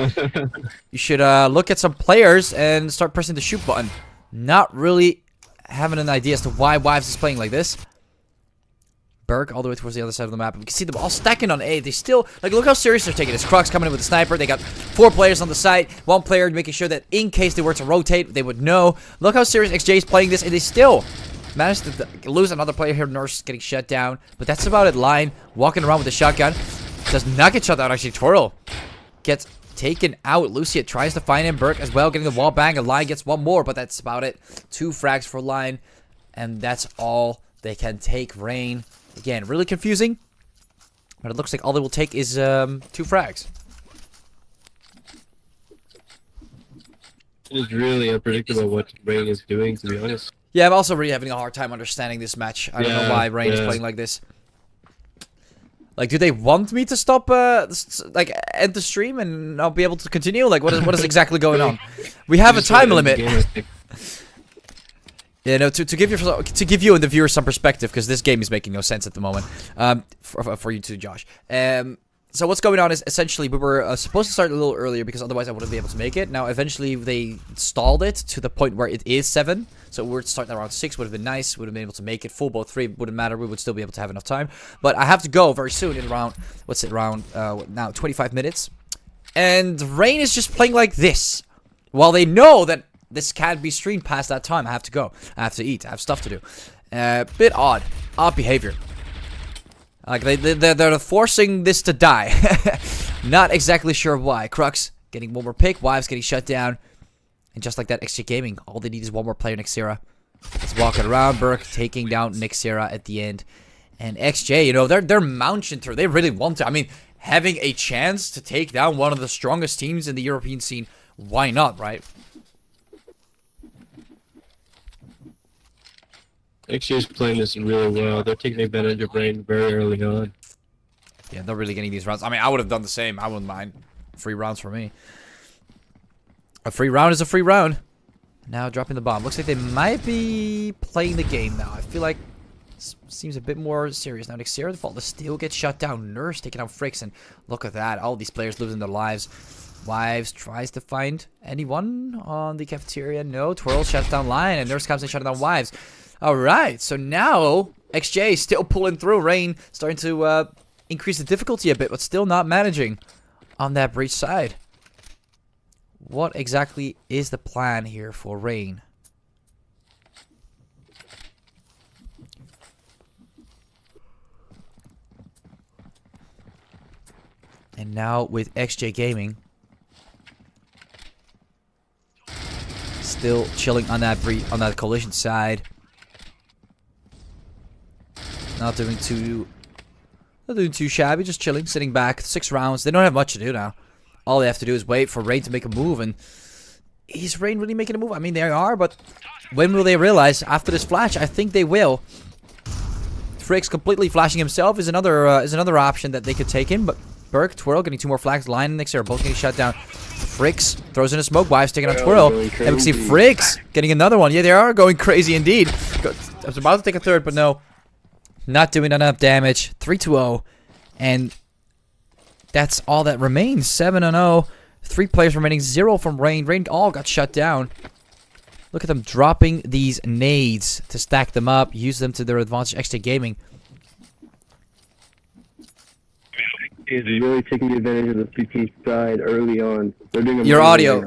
you should look at some players and start pressing the shoot button. Not really having an idea as to why Wives is playing like this. Berg all the way towards the other side of the map. We can see them all stacking on A. They still, like, look how serious they're taking this. Crux coming in with a sniper. They got 4 players on the side. 1 player making sure that in case they were to rotate, they would know. Look how serious XJ is playing this, and they still managed to lose another player here. Nurse getting shut down. But that's about it. Line walking around with a shotgun. Does not get shut down, actually. Twirl gets taken out. Lucia tries to find him. Burke as well, getting the wall bang. And Line gets 1 more, but that's about it. 2 frags for Line. And that's all they can take. Rain. Again, really confusing. But it looks like all they will take is 2 frags. It is really unpredictable what Rain is doing, to be honest. Yeah, I'm also really having a hard time understanding this match. I don't know why Rain is playing like this. Like, do they want me to stop, like, end the stream and not be able to continue? Like, what is exactly going on? We have a time limit. Yeah, no, to give you and the viewers some perspective, because this game is making no sense at the moment. For you too, Josh. So what's going on is essentially we were supposed to start a little earlier because otherwise I wouldn't be able to make it. Now eventually they stalled it to the point where it is 7. So we were starting around 6, would have been nice. Would have been able to make it full both 3. Wouldn't matter. We would still be able to have enough time. But I have to go very soon in around, what's it, around now 25 minutes. And Rain is just playing like this. While they know that this can't be streamed past that time. I have to go. I have to eat. I have stuff to do. Bit odd. Odd behavior. Like, they're forcing this to die. Not exactly sure why. Crux getting 1 more pick. Wives getting shut down. And just like that, XJ Gaming, all they need is 1 more player, Nixera. Let's walk it around. Burke taking down Nixera at the end. And XJ, you know, they're mounting through. They really want to. I mean, having a chance to take down one of the strongest teams in the European scene, why not, right? XJ is playing this really well. They're taking advantage of Rain very early on. Yeah, they're really getting these rounds. I mean, I would have done the same. I wouldn't mind. 3 rounds for me. A free round is a free round. Now dropping the bomb. Looks like they might be playing the game now. I feel like it seems a bit more serious. Now Nixera, the fault, still gets shut down. Nurse taking out Fricks, and look at that. All these players losing their lives. Wives tries to find anyone on the cafeteria. No. Twirl shuts down Line, and Nurse comes and shutting down Wives. Alright, so now XJ still pulling through. Rain starting to increase the difficulty a bit, but still not managing on that breach side. What exactly is the plan here for Rain? And now with XJ Gaming still chilling on that collision side. Not doing too shabby, just chilling, sitting back. 6 rounds. They don't have much to do now. All they have to do is wait for Rain to make a move, and is Rain really making a move? I mean, they are, but when will they realize? After this flash, I think they will. Fricks completely flashing himself is another option that they could take in, but Burke, Twirl getting 2 more flags. Line and Nixera both getting shut down. Fricks throws in a smoke. Wives taking on Twirl. And we can see Fricks getting another one. Yeah, they are going crazy indeed. I was about to take a third, but no. Not doing enough damage. 3-0. And that's all that remains. 7-0. 3 players remaining. 0 from Rain. Rain all got shut down. Look at them dropping these nades to stack them up. Use them to their advantage. XJ Gaming. Is really taking advantage of the CT side early on. They're doing Your audio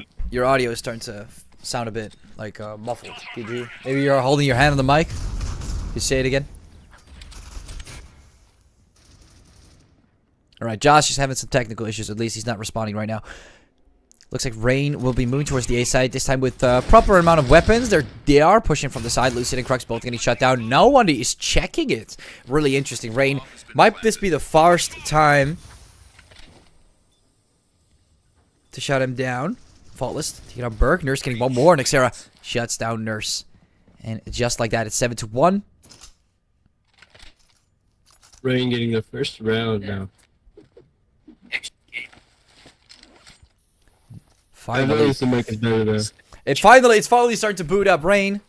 is starting to sound a bit like muffled. Maybe you're holding your hand on the mic. Could you say it again? All right, Josh is having some technical issues. At least he's not responding right now. Looks like Rain will be moving towards the A side, this time with proper amount of weapons. They are pushing from the side. Lucid and Crux both getting shut down. No one is checking it. Really interesting. Rain, might this be the first time to shut him down? Faultless taking out Berg. Nurse getting one more. Nexera shuts down Nurse. And just like that, it's 7-1. Rain getting the first round now. Finally, it's finally starting to boot up. Rain,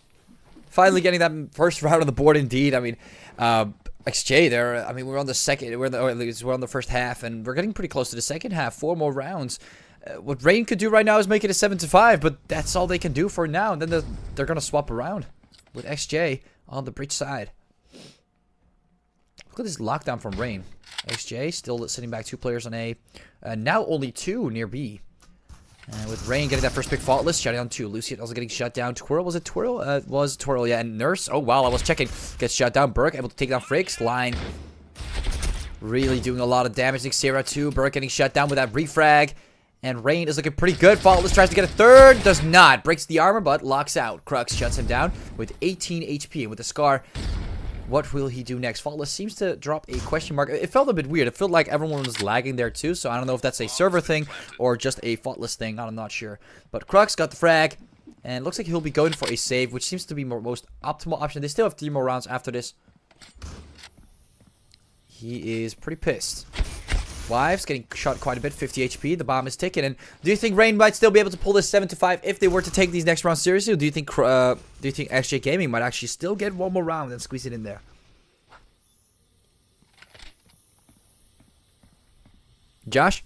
finally getting that first round on the board. Indeed, I mean, XJ there. I mean, we're on the second. We're on the first half, and we're getting pretty close to the second half. 4 more rounds. What Rain could do right now is make it a 7-5, but that's all they can do for now. And then they're gonna swap around with XJ on the bridge side. Look at this lockdown from Rain. XJ still sitting back 2 players on A. Now only 2 near B. With Rain getting that first pick, Faultless, shutting down 2. Lucian also getting shut down. Twirl, was it Twirl? Was Twirl, yeah. And Nurse, oh wow, I was checking. Gets shut down. Burke able to take down Fricks. Line really doing a lot of damage. Xera too. Burke getting shut down with that refrag. And Rain is looking pretty good. Faultless tries to get a third. Does not. Breaks the armor, but locks out. Crux shuts him down with 18 HP. And with the Scar, what will he do next? Faultless seems to drop a question mark. It felt a bit weird. It felt like everyone was lagging there too, so I don't know if that's a server thing or just a Faultless thing. I'm not sure. But Crux got the frag, and looks like he'll be going for a save, which seems to be most optimal option. They still have 3 more rounds after this. He is pretty pissed. Wives getting shot quite a bit, 50 HP. The bomb is ticking. And do you think Rain might still be able to pull this 7-5 if they were to take these next rounds seriously? Or do you think XJ Gaming might actually still get 1 more round and squeeze it in there? Josh?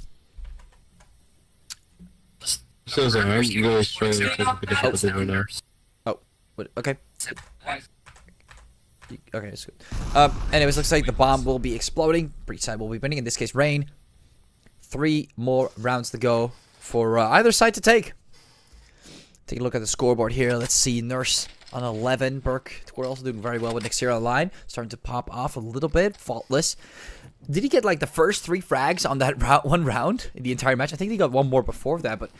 So sorry, I'm really struggling to take a difficulty right now. Oh, what? Okay. Okay, it's good. Anyways, looks like the bomb will be exploding. Breach side will be winning. In this case, Rain. 3 more rounds to go for either side to take. Take a look at the scoreboard here. Let's see. Nurse on 11. Burke, we're also doing very well with Nexera line. Starting to pop off a little bit. Faultless. Did he get like the first 3 frags on that one round in the entire match? I think he got 1 more before that, but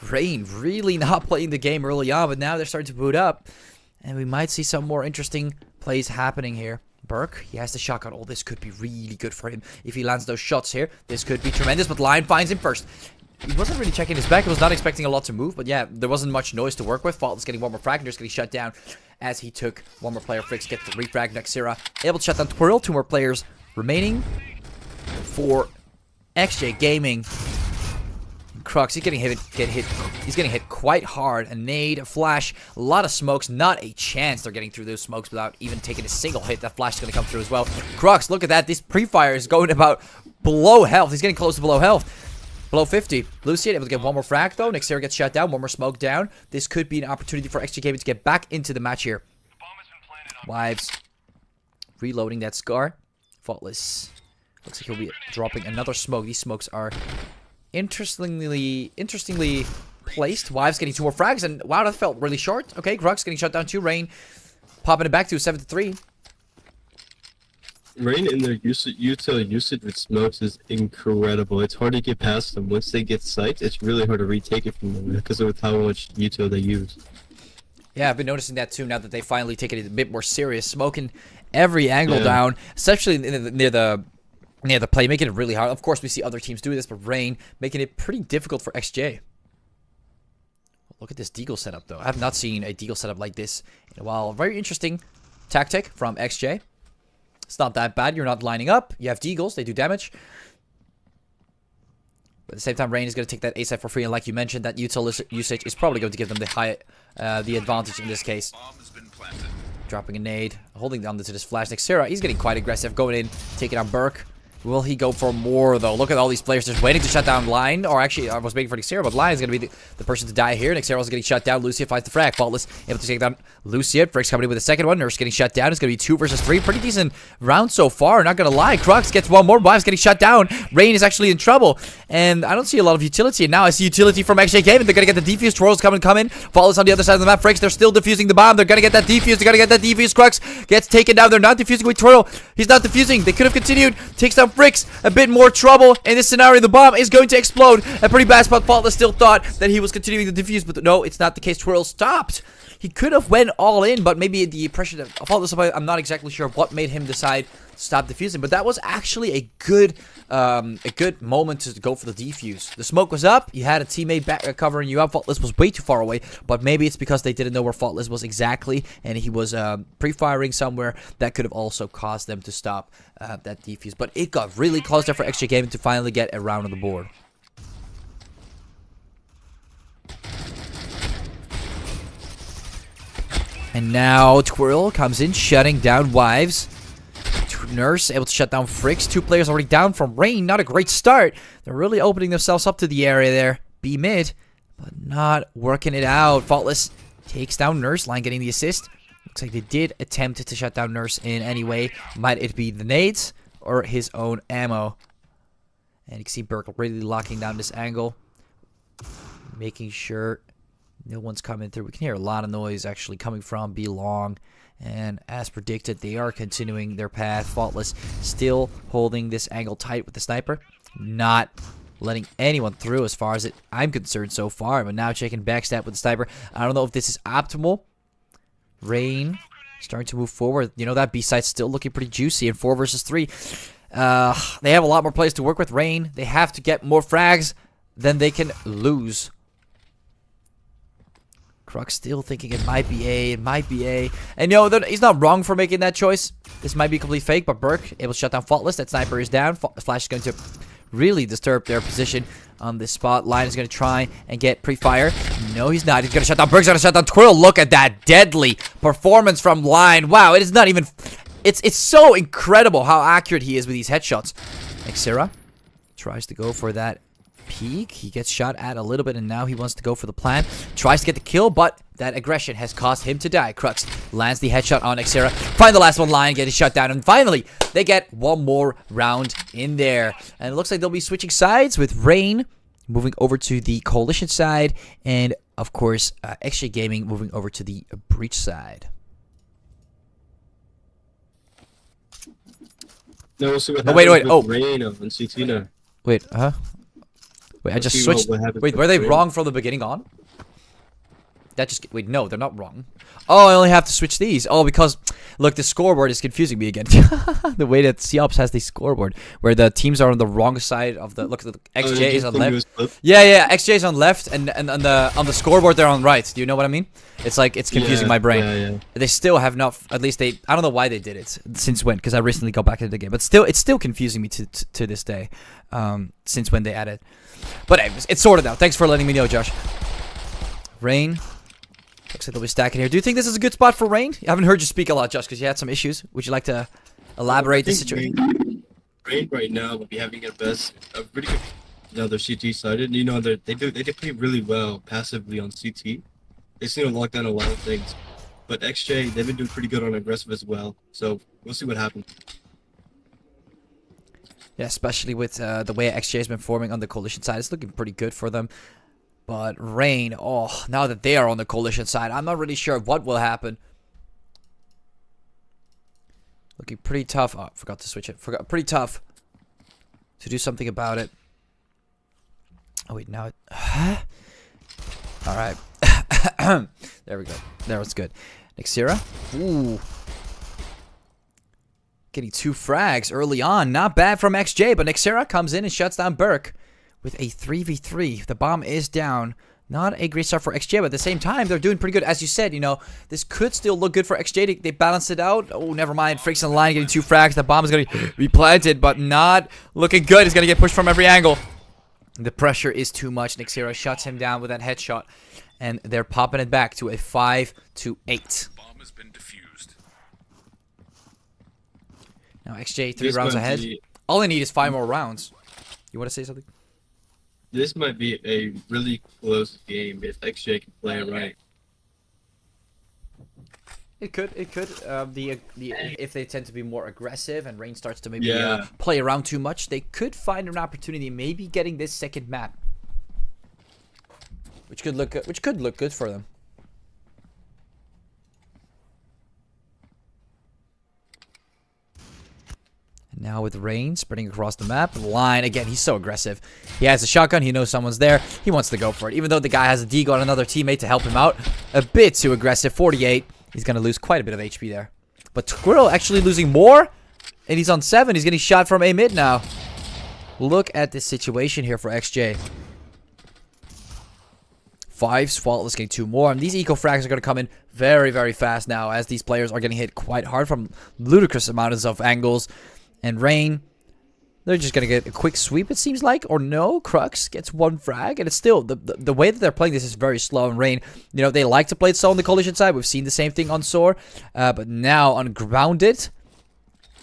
Rain really not playing the game early on, but now they're starting to boot up. And we might see some more interesting plays happening here. Burke, he has the shotgun. Oh, this could be really good for him. If he lands those shots here, this could be tremendous, but Lion finds him first. He wasn't really checking his back. He was not expecting a lot to move, but yeah, there wasn't much noise to work with. Faultless getting 1 more frag, and just getting shut down as he took 1 more player. Fricks get the refrag. Nexera able to shut down Twirl. 2 more players remaining for XJ Gaming. Crux, he's getting hit. He's getting hit quite hard. A nade, a flash, a lot of smokes. Not a chance they're getting through those smokes without even taking a single hit. That flash is going to come through as well. Crux, look at that. This pre-fire is going about below health. He's getting close to below health. Below 50. Lucian able to get 1 more frag though. Nexera gets shut down. 1 more smoke down. This could be an opportunity for XG Gaming to get back into the match here. Wives reloading that Scar. Faultless. Looks like he'll be dropping another smoke. These smokes are interestingly placed. Wives getting 2 more frags, and wow, that felt really short. Okay, Crux getting shut down too. Rain popping it back to 7-3. Rain in their util usage with smokes is incredible. It's hard to get past them. Once they get sight, it's really hard to retake it from them because of how much util they use. Yeah, I've been noticing that too now that they finally take it a bit more serious. Smoking every angle down, especially near the play, making it really hard. Of course, we see other teams do this, but Rain making it pretty difficult for XJ. Look at this deagle setup, though. I have not seen a deagle setup like this in a while. Very interesting tactic from XJ. It's not that bad. You're not lining up. You have deagles. They do damage. But at the same time, Rain is going to take that A side for free. And like you mentioned, that util usage is probably going to give them the advantage in this case. Dropping a nade, holding down to this flash. Nexera, he's getting quite aggressive, going in, taking on Burke. Will he go for more, though? Look at all these players just waiting to shut down Line. Or actually, I was waiting for Nexera, but Line is going to be the person to die here. Nexera is getting shut down. Lucia finds the frag. Faultless able to take down Lucia. Frix coming in with the second one. Nurse getting shut down. It's going to be 2 versus 3. Pretty decent round so far, not going to lie. Crux gets one more. Wives getting shut down. Rain is actually in trouble. And I don't see a lot of utility. And now I see utility from XJ Gaming. They're going to get the defuse. Twirls come in. Faultless on the other side of the map. Frix, they're still defusing the bomb. They're going to get that defuse. They're going to get that defuse. Crux gets taken down. They're not defusing with Twirl. He's not defusing. They could have continued. Takes down Frix. A bit more trouble in this scenario. The bomb is going to explode. A pretty bad spot. Faultless still thought that he was continuing the defuse, but no, it's not the case. Twirl stopped. He could have went all in, but maybe the pressure that Faultless, I'm not exactly sure what made him decide to stop defusing, but that was actually a good moment to go for the defuse. The smoke was up. You had a teammate back covering you up. Faultless was way too far away, but maybe it's because they didn't know where Faultless was exactly, and he was pre-firing somewhere. That could have also caused them to stop that defuse, but it got really close there for XJ Gaming to finally get a round on the board. And now Twirl comes in, shutting down Wives. Nurse able to shut down Frix. 2 players already down from Rain. Not a great start. They're really opening themselves up to the area there. B mid, but not working it out. Faultless takes down Nurse. Line getting the assist. Looks like they did attempt to shut down Nurse in any way. Might it be the nades or his own ammo? And you can see Burke really locking down this angle. Making sure no one's coming through. We can hear a lot of noise actually coming from B long. And as predicted, they are continuing their path. Faultless still holding this angle tight with the sniper. Not letting anyone through as far as I'm concerned so far. But now checking backstab with the sniper. I don't know if this is optimal. Rain starting to move forward. You know, that B site's still looking pretty juicy in 4 versus 3. They have a lot more players to work with. Rain, they have to get more frags than they can lose. Crux still thinking it might be A, it might be A. And you know, he's not wrong for making that choice. This might be complete fake, but Burke able to shut down Faultless. That sniper is down. Flash is going to really disturb their position on this spot. Line is going to try and get pre-fire. No, he's not. He's going to shut down. Burke's going to shut down Twirl. Look at that deadly performance from Line. Wow, it is not even... It's so incredible how accurate he is with these headshots. Nexera tries to go for that peek. He gets shot at a little bit, and now he wants to go for the plant. Tries to get the kill, but that aggression has caused him to die. Crux lands the headshot on Nexera. Find the last one. Line getting shut down, and finally they get one more round in there. And it looks like they'll be switching sides with Rain moving over to the Coalition side, and of course XJ Gaming moving over to the Breach side. No, we'll see what wait. Oh, Rain and CT now. Wait, Wait, I just switched. Wait, were they wrong from the beginning on? That just... Wait, no, they're not wrong. Oh, I only have to switch these. Oh, because... Look, the scoreboard is confusing me again. The way that COPS has the scoreboard, where the teams are on the wrong side of the... Look, the XJ is on left. Yeah, XJ is on left, and on the scoreboard they're on right. Do you know what I mean? It's like, it's confusing my brain. Yeah. They still have not... At least they... I don't know why they did it. Since when? Because I recently got back into the game. But still, it's still confusing me to this day. Since when they added... But anyways, it's sorted out. Thanks for letting me know, Josh. Rain. Looks like they'll be stacking here. Do you think this is a good spot for Rain? I haven't heard you speak a lot, Josh, because you had some issues. Would you like to elaborate the situation? Rain right now will be having a pretty good. Now they're CT sided. You know, they play really well passively on CT. They seem to lock down a lot of things. But XJ, they've been doing pretty good on aggressive as well. So we'll see what happens. Yeah, especially with the way XJ has been forming on the Coalition side. It's looking pretty good for them. But Rain, oh, now that they are on the Coalition side, I'm not really sure what will happen. Looking pretty tough. Oh, forgot to switch it. Pretty tough to do something about it. Oh, wait, now it... Alright. There we go. That was good. Nexera. Ooh. Getting 2 frags early on. Not bad from XJ, but Nexera comes in and shuts down Burke with a 3v3. The bomb is down. Not a great start for XJ, but at the same time, they're doing pretty good. As you said, you know, this could still look good for XJ. They balanced it out. Oh, never mind. Frix on the line getting 2 frags. The bomb is going to be planted, but not looking good. It's going to get pushed from every angle. The pressure is too much. Nexera shuts him down with that headshot, and they're popping it back to a 5-8. Bomb has been defused. Now XJ 3 This rounds might ahead. be- All I need is 5 more rounds. You want to say something? This might be a really close game if XJ can play it right. It could. If they tend to be more aggressive and Rain starts to maybe Yeah. play around too much, they could find an opportunity, maybe getting this second map, which could look good for them. And now with Rain spreading across the map, line again. He's so aggressive. He has a shotgun. He knows someone's there. He wants to go for it, even though the guy has a deagle on another teammate to help him out. A bit too aggressive. 48. He's going to lose quite a bit of HP there. But Squirrel actually losing more. And he's on 7. He's getting shot from A mid now. Look at this situation here for XJ. 5. Faultless getting 2 more. And these eco frags are going to come in very, very fast now, as these players are getting hit quite hard from ludicrous amounts of angles. And Rain, they're just going to get a quick sweep, it seems like. Or no, Crux gets 1 frag. And it's still, the way that they're playing this is very slow. And Rain, you know, they like to play it slow on the Collision side. We've seen the same thing on SOAR. But now on Grounded,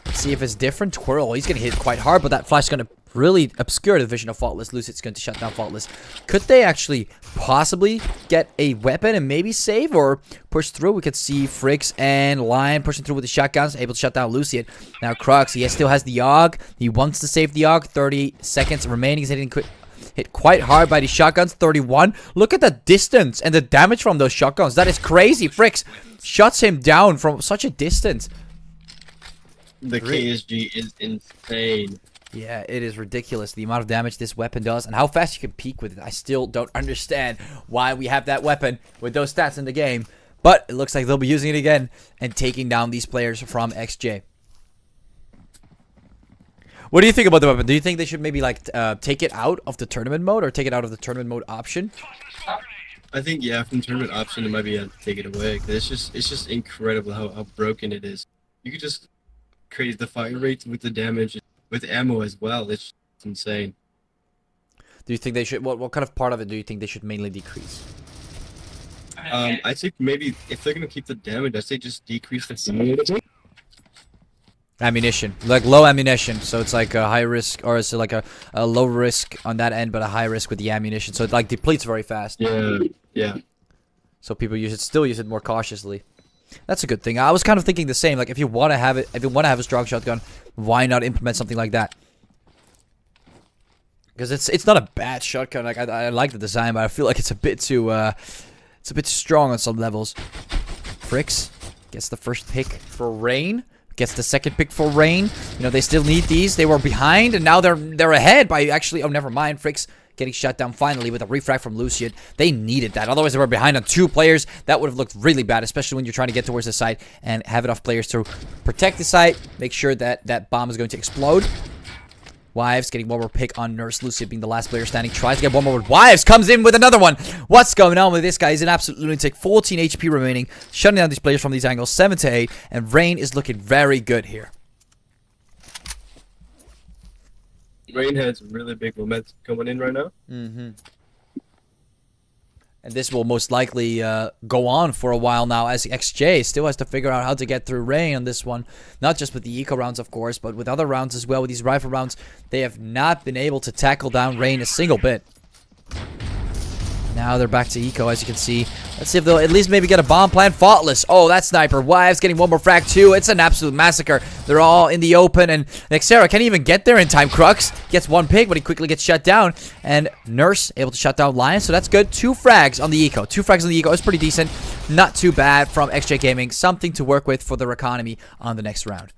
let's see if it's different. Twirl, he's going to hit quite hard. But that flash is going to really obscure the vision of Faultless. Lucid's going to shut down Faultless. Could they actually possibly get a weapon and maybe save or push through? We could see Fricks and Lion pushing through with the shotguns, able to shut down Lucid. Now Crux, he still has the AUG. He wants to save the AUG. 30 seconds remaining. He's hit quite hard by the shotguns. 31. Look at the distance and the damage from those shotguns. That is crazy. Fricks shuts him down from such a distance. The KSG is insane. Yeah, it is ridiculous, the amount of damage this weapon does and how fast you can peek with it. I still don't understand why we have that weapon with those stats in the game. But it looks like they'll be using it again and taking down these players from XJ. What do you think about the weapon? Do you think they should maybe like take it out of the tournament mode or take it out of the tournament mode option? I think, yeah, from tournament option, it might be take it away. 'Cause it's just incredible how broken it is. You could just create the fire rate with the damage, with ammo as well. It's insane. Do you think they should, what kind of part of it do you think they should mainly decrease? I'd say maybe if they're gonna keep the damage, I'd say just decrease the damage. Ammunition, like low ammunition, so it's like a high risk, or is it like a low risk on that end but a high risk with the ammunition, so it like depletes very fast. Yeah. So people still use it more cautiously. That's a good thing. I was kind of thinking the same. Like, if you want to have it, if you want to have a strong shotgun, why not implement something like that? Because it's not a bad shotgun. Like, I like the design, but I feel like it's a bit too strong on some levels. Fricks gets the first pick for Rain. Gets the second pick for Rain. You know, they still need these. They were behind, and now they're ahead by actually. Oh, never mind. Fricks getting shut down finally with a refrag from Lucian. They needed that. Otherwise, they were behind on 2 players. That would have looked really bad, especially when you're trying to get towards the site and have enough players to protect the site. Make sure that that bomb is going to explode. Wives getting one more pick on Nurse. Lucian being the last player standing. Tries to get one more with Wives. Comes in with another one. What's going on with this guy? He's an absolute lunatic. 14 HP remaining. Shutting down these players from these angles. 7 to 8. And Rain is looking very good here. Rain has really big momentum coming in right now. And this will most likely go on for a while now, as XJ still has to figure out how to get through Rain on this one. Not just with the eco rounds, of course, but with other rounds as well. With these rifle rounds, they have not been able to tackle down Rain a single bit. Now they're back to eco, as you can see. Let's see if they'll at least maybe get a bomb plant. Faultless. Oh, that sniper. Wives getting one more frag too. It's an absolute massacre. They're all in the open, and Nexera can't even get there in time. Crux gets 1 pick, but he quickly gets shut down. And Nurse able to shut down Lion, so that's good. 2 frags on the eco. 2 frags on the eco is pretty decent. Not too bad from XJ Gaming. Something to work with for their economy on the next round.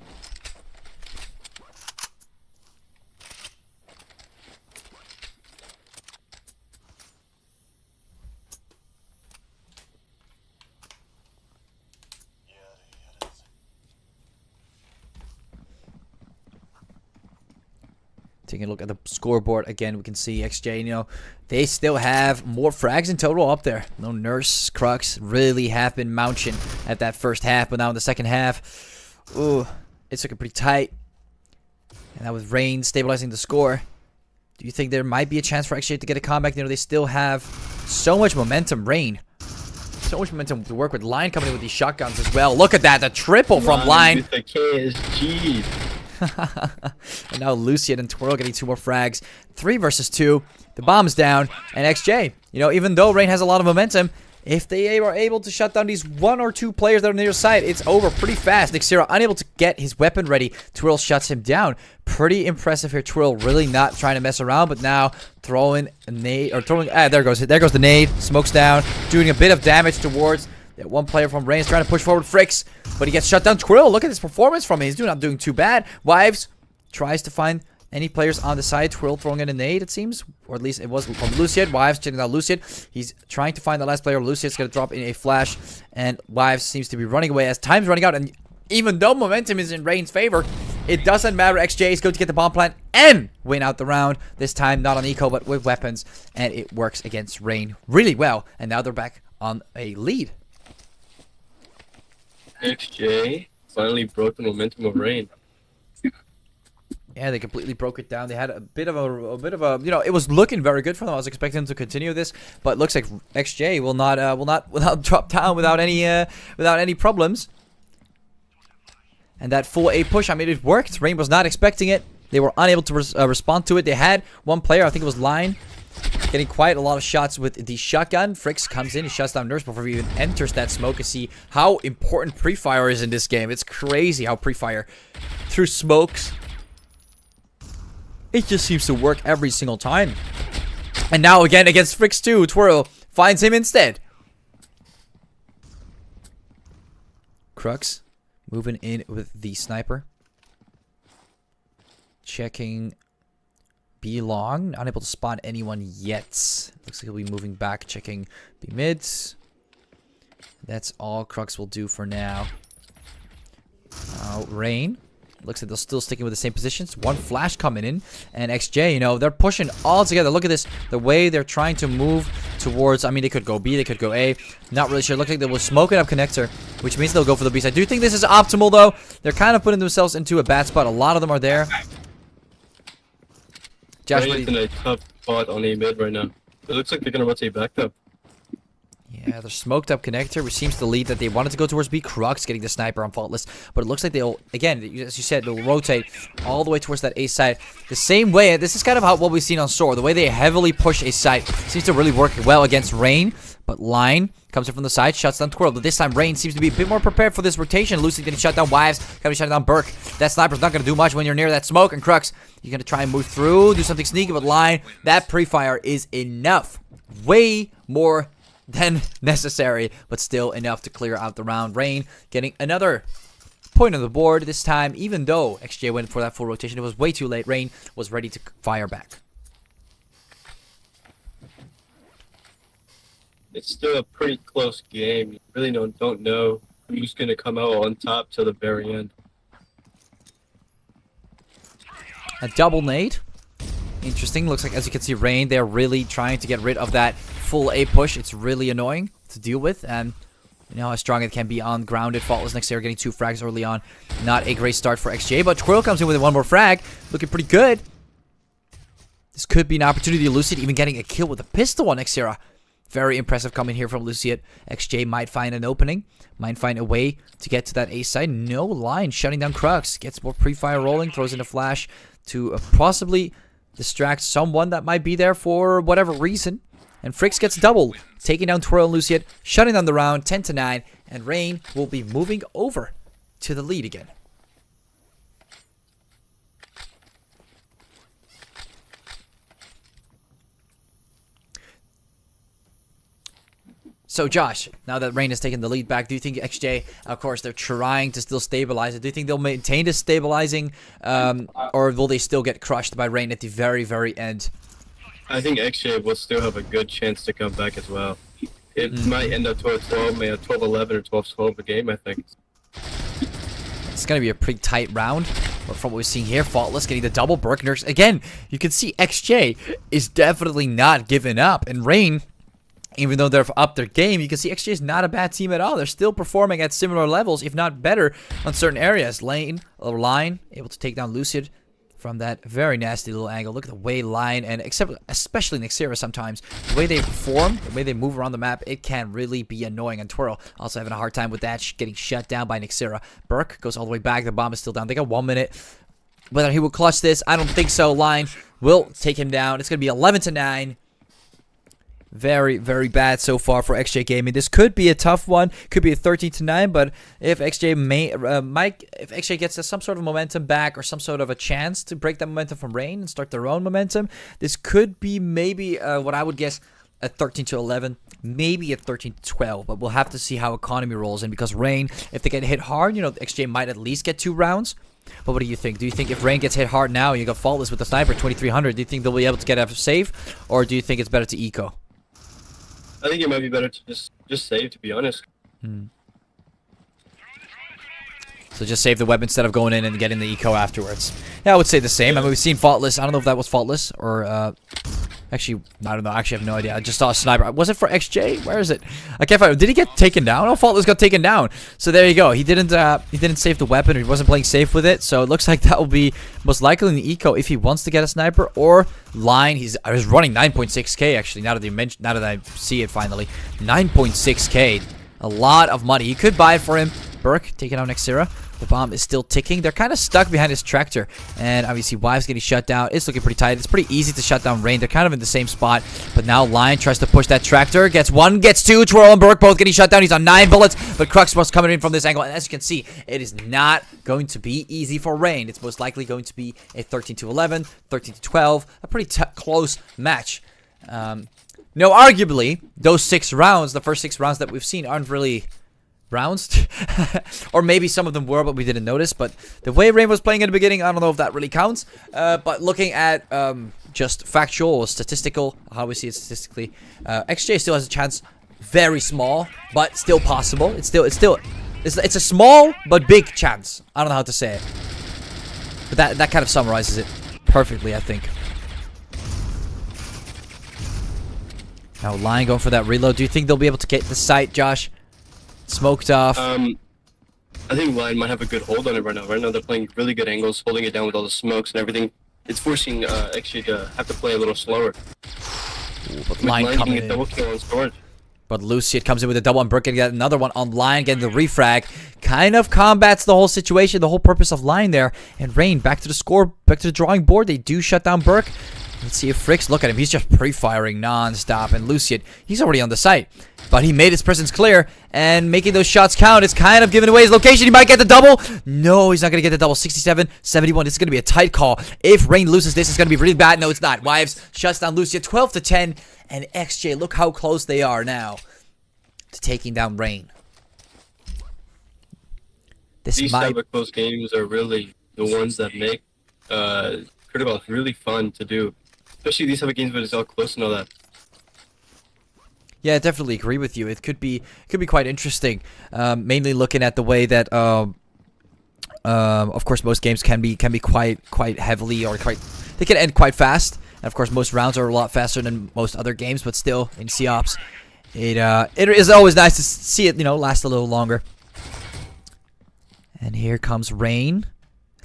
Taking a look at the scoreboard again, we can see XJ, you know, they still have more frags in total up there. No Nurse, Crux really have been mounting at that first half, but now in the second half, ooh, it's looking pretty tight. And that with Rain stabilizing the score. Do you think there might be a chance for XJ to get a comeback? You know, they still have so much momentum. Rain, so much momentum to work with. Line coming in with these shotguns as well. Look at that, the triple from Line. With the KSG. And now Lucian and Twirl getting 2 more frags. 3 versus 2. The bomb's down. And XJ, you know, even though Rain has a lot of momentum, if they are able to shut down these 1 or 2 players that are near side, it's over pretty fast. Nixera unable to get his weapon ready. Twirl shuts him down. Pretty impressive here. Twirl really not trying to mess around, but now throwing a nade, or throwing, there goes the nade. Smokes down, doing a bit of damage towards that one player from Rain. Trying to push forward Fricks, but he gets shut down. Twirl, look at this performance from him. He's not doing too bad. Wives tries to find any players on the side. Twirl throwing in a nade, it seems. Or at least it was from Lucian. Wives checking out Lucian. He's trying to find the last player. Lucian's going to drop in a flash. And Wives seems to be running away as time's running out. And even though momentum is in Rain's favor, it doesn't matter. XJ is going to get the bomb plant and win out the round. This time not on eco, but with weapons. And it works against Rain really well. And now they're back on a lead. XJ finally broke the momentum of Rain. Yeah, they completely broke it down. They had a bit of a, you know, it was looking very good for them. I was expecting them to continue this, but it looks like XJ will not drop down without any problems. And that full A push, I mean, it worked. Rain was not expecting it. They were unable to respond to it. They had one player, I think it was Line, getting quite a lot of shots with the shotgun. Fricks comes in, he shuts down Nurse before he even enters that smoke. You see how important pre-fire is in this game. It's crazy how pre-fire through smokes, it just seems to work every single time. And now again against Fricks 2, Twirl finds him instead. Crux moving in with the sniper. Checking B long. Unable to spot anyone yet. Looks like he'll be moving back, checking B mids. That's all Crux will do for now. Rain. Looks like they're still sticking with the same positions. One flash coming in. And XJ, you know, they're pushing all together. Look at this. The way they're trying to move towards... I mean, they could go B, they could go A. Not really sure. Looks like they will smoke it up connector, which means they'll go for the B side. I do think this is optimal, though. They're kind of putting themselves into a bad spot. A lot of them are there. Josh, Rain's in a tough spot on A mid right now. It looks like they're going to rotate back up. Yeah, they're smoked up connector, which seems to lead that they wanted to go towards B. Crux getting the sniper on Faultless, but it looks like they'll, again, as you said, they'll rotate all the way towards that A side. The same way, this is kind of what we've seen on SOAR. The way they heavily push A side seems to really work well against Rain, but Line comes in from the side, shuts down Twirl. But this time, Rain seems to be a bit more prepared for this rotation. Lucy getting shut down, Wives coming shut down Burke. That sniper's not going to do much when you're near that smoke, and Crux, you're going to try and move through, do something sneaky, but Line, that pre-fire is enough. Way more than necessary, but still enough to clear out the round. Rain getting another point on the board this time, even though XJ went for that full rotation. It was way too late. Rain was ready to fire back. It's still a pretty close game. You really don't know who's going to come out on top till the very end. A double nade. Interesting. Looks like, as you can see, Rain, they're really trying to get rid of that full A push. It's really annoying to deal with, and you know how strong it can be on grounded. Faultless next year getting 2 frags early on. Not a great start for XJ, but Twirl comes in with 1 more frag. Looking pretty good. This could be an opportunity to Lucid, even getting a kill with a pistol on Xera. Very impressive coming here from Lucid. XJ might find an opening, might find a way to get to that A side. No Line shutting down Crux. Gets more pre-fire rolling, throws in a flash to possibly distract someone that might be there for whatever reason. And Fricks gets double, taking down Twirl and Lucian, shutting down the round 10-9, and Rain will be moving over to the lead again. So Josh, now that Rain has taken the lead back, do you think XJ, of course, they're trying to still stabilize it. Do you think they'll maintain this stabilizing, or will they still get crushed by Rain at the very, very end? I think XJ will still have a good chance to come back as well. It might end up 12-12, maybe 12-11 or 12-12 a game, I think. It's going to be a pretty tight round. But from what we're seeing here, Faultless getting the double Burke Nurse. Again, you can see XJ is definitely not giving up. And Rain, even though they're up their game, you can see XJ is not a bad team at all. They're still performing at similar levels, if not better, on certain areas. Line able to take down Lucid from that very nasty little angle. Look at the way Line, and especially Nixera sometimes, the way they perform, the way they move around the map, it can really be annoying. And Twirl also having a hard time with that, getting shut down by Nixera. Burke goes all the way back. The bomb is still down. They got 1 minute. Whether he will clutch this, I don't think so. Line will take him down. It's going to be 11-9. Very, very bad so far for XJ Gaming. This could be a tough one. Could be a 13-9, but if XJ if XJ gets some sort of momentum back or some sort of a chance to break that momentum from Rain and start their own momentum, this could be maybe what I would guess a 13-11, maybe a 13-12. But we'll have to see how economy rolls in, because Rain, if they get hit hard, you know, XJ might at least get 2 rounds. But what do you think? Do you think if Rain gets hit hard now, you got faultless with the sniper 2300, do you think they'll be able to get a save, or do you think it's better to eco? I think it might be better to just save, to be honest. So just save the weapon instead of going in and getting the eco afterwards. Yeah, I would say the same. I mean, we've seen faultless. I don't know if that was faultless or actually, I don't know. Actually, I have no idea. I just saw a sniper. Was it for XJ? Where is it? I can't find it. Did he get taken down? Oh, faultless got taken down. So there you go. He didn't save the weapon, or he wasn't playing safe with it. So it looks like that will be most likely in the eco if he wants to get a sniper or line. I was running 9.6k actually. Now that I see it finally, 9.6k. A lot of money. You could buy it for him. Burke taking out Nexira. The bomb is still ticking. They're kind of stuck behind his tractor. And obviously, Wives getting shut down. It's looking pretty tight. It's pretty easy to shut down Rain. They're kind of in the same spot. But now Lion tries to push that tractor. Gets 1, gets 2. Twirl and Burke both getting shut down. He's on 9 bullets. But Crux was coming in from this angle. And as you can see, it is not going to be easy for Rain. It's most likely going to be a 13-11, 13-12. A pretty close match. No, arguably, those 6 rounds, the first 6 rounds that we've seen, aren't really rounds. Or maybe some of them were, but we didn't notice. But the way Rain was playing at the beginning, I don't know if that really counts. But looking at just factual or statistical, how we see it statistically, XJ still has a chance. Very small, but still possible. It's a small but big chance. I don't know how to say it, but that kind of summarizes it perfectly, I think. Now Lion going for that reload. Do you think they'll be able to get the site, Josh? Smoked off. I think Lion might have a good hold on it right now. Right now they're playing really good angles, holding it down with all the smokes and everything. It's forcing XJ to have to play a little slower. Ooh, but Lion coming getting a double kill on Storage. But Luciat comes in with a double on Burke, getting another one on Lion, getting the refrag. Kind of combats the whole situation, the whole purpose of Lion there. And Rain, back to the score, back to the drawing board. They do shut down Burke. Let's see if Fricks, look at him, he's just pre-firing non-stop. And Luciat, he's already on the site. But he made his presence clear, and making those shots count, it's kind of giving away his location. He might get the double. No, he's not going to get the double. 67, 71, this is going to be a tight call. If Rain loses this, it's going to be really bad. No, it's not. Wives shuts down Luciat, 12-10. And XJ, look how close they are now to taking down Rain. These type of close games are really the ones that make Critical really fun to do. Especially these type of games when it's all close and all that. Yeah, I definitely agree with you. It could be quite interesting. Mainly looking at the way that, of course, most games can be quite heavily, or they can end quite fast. And of course, most rounds are a lot faster than most other games, but still, in COPS, it is always nice to see it, last a little longer. And here comes Rain,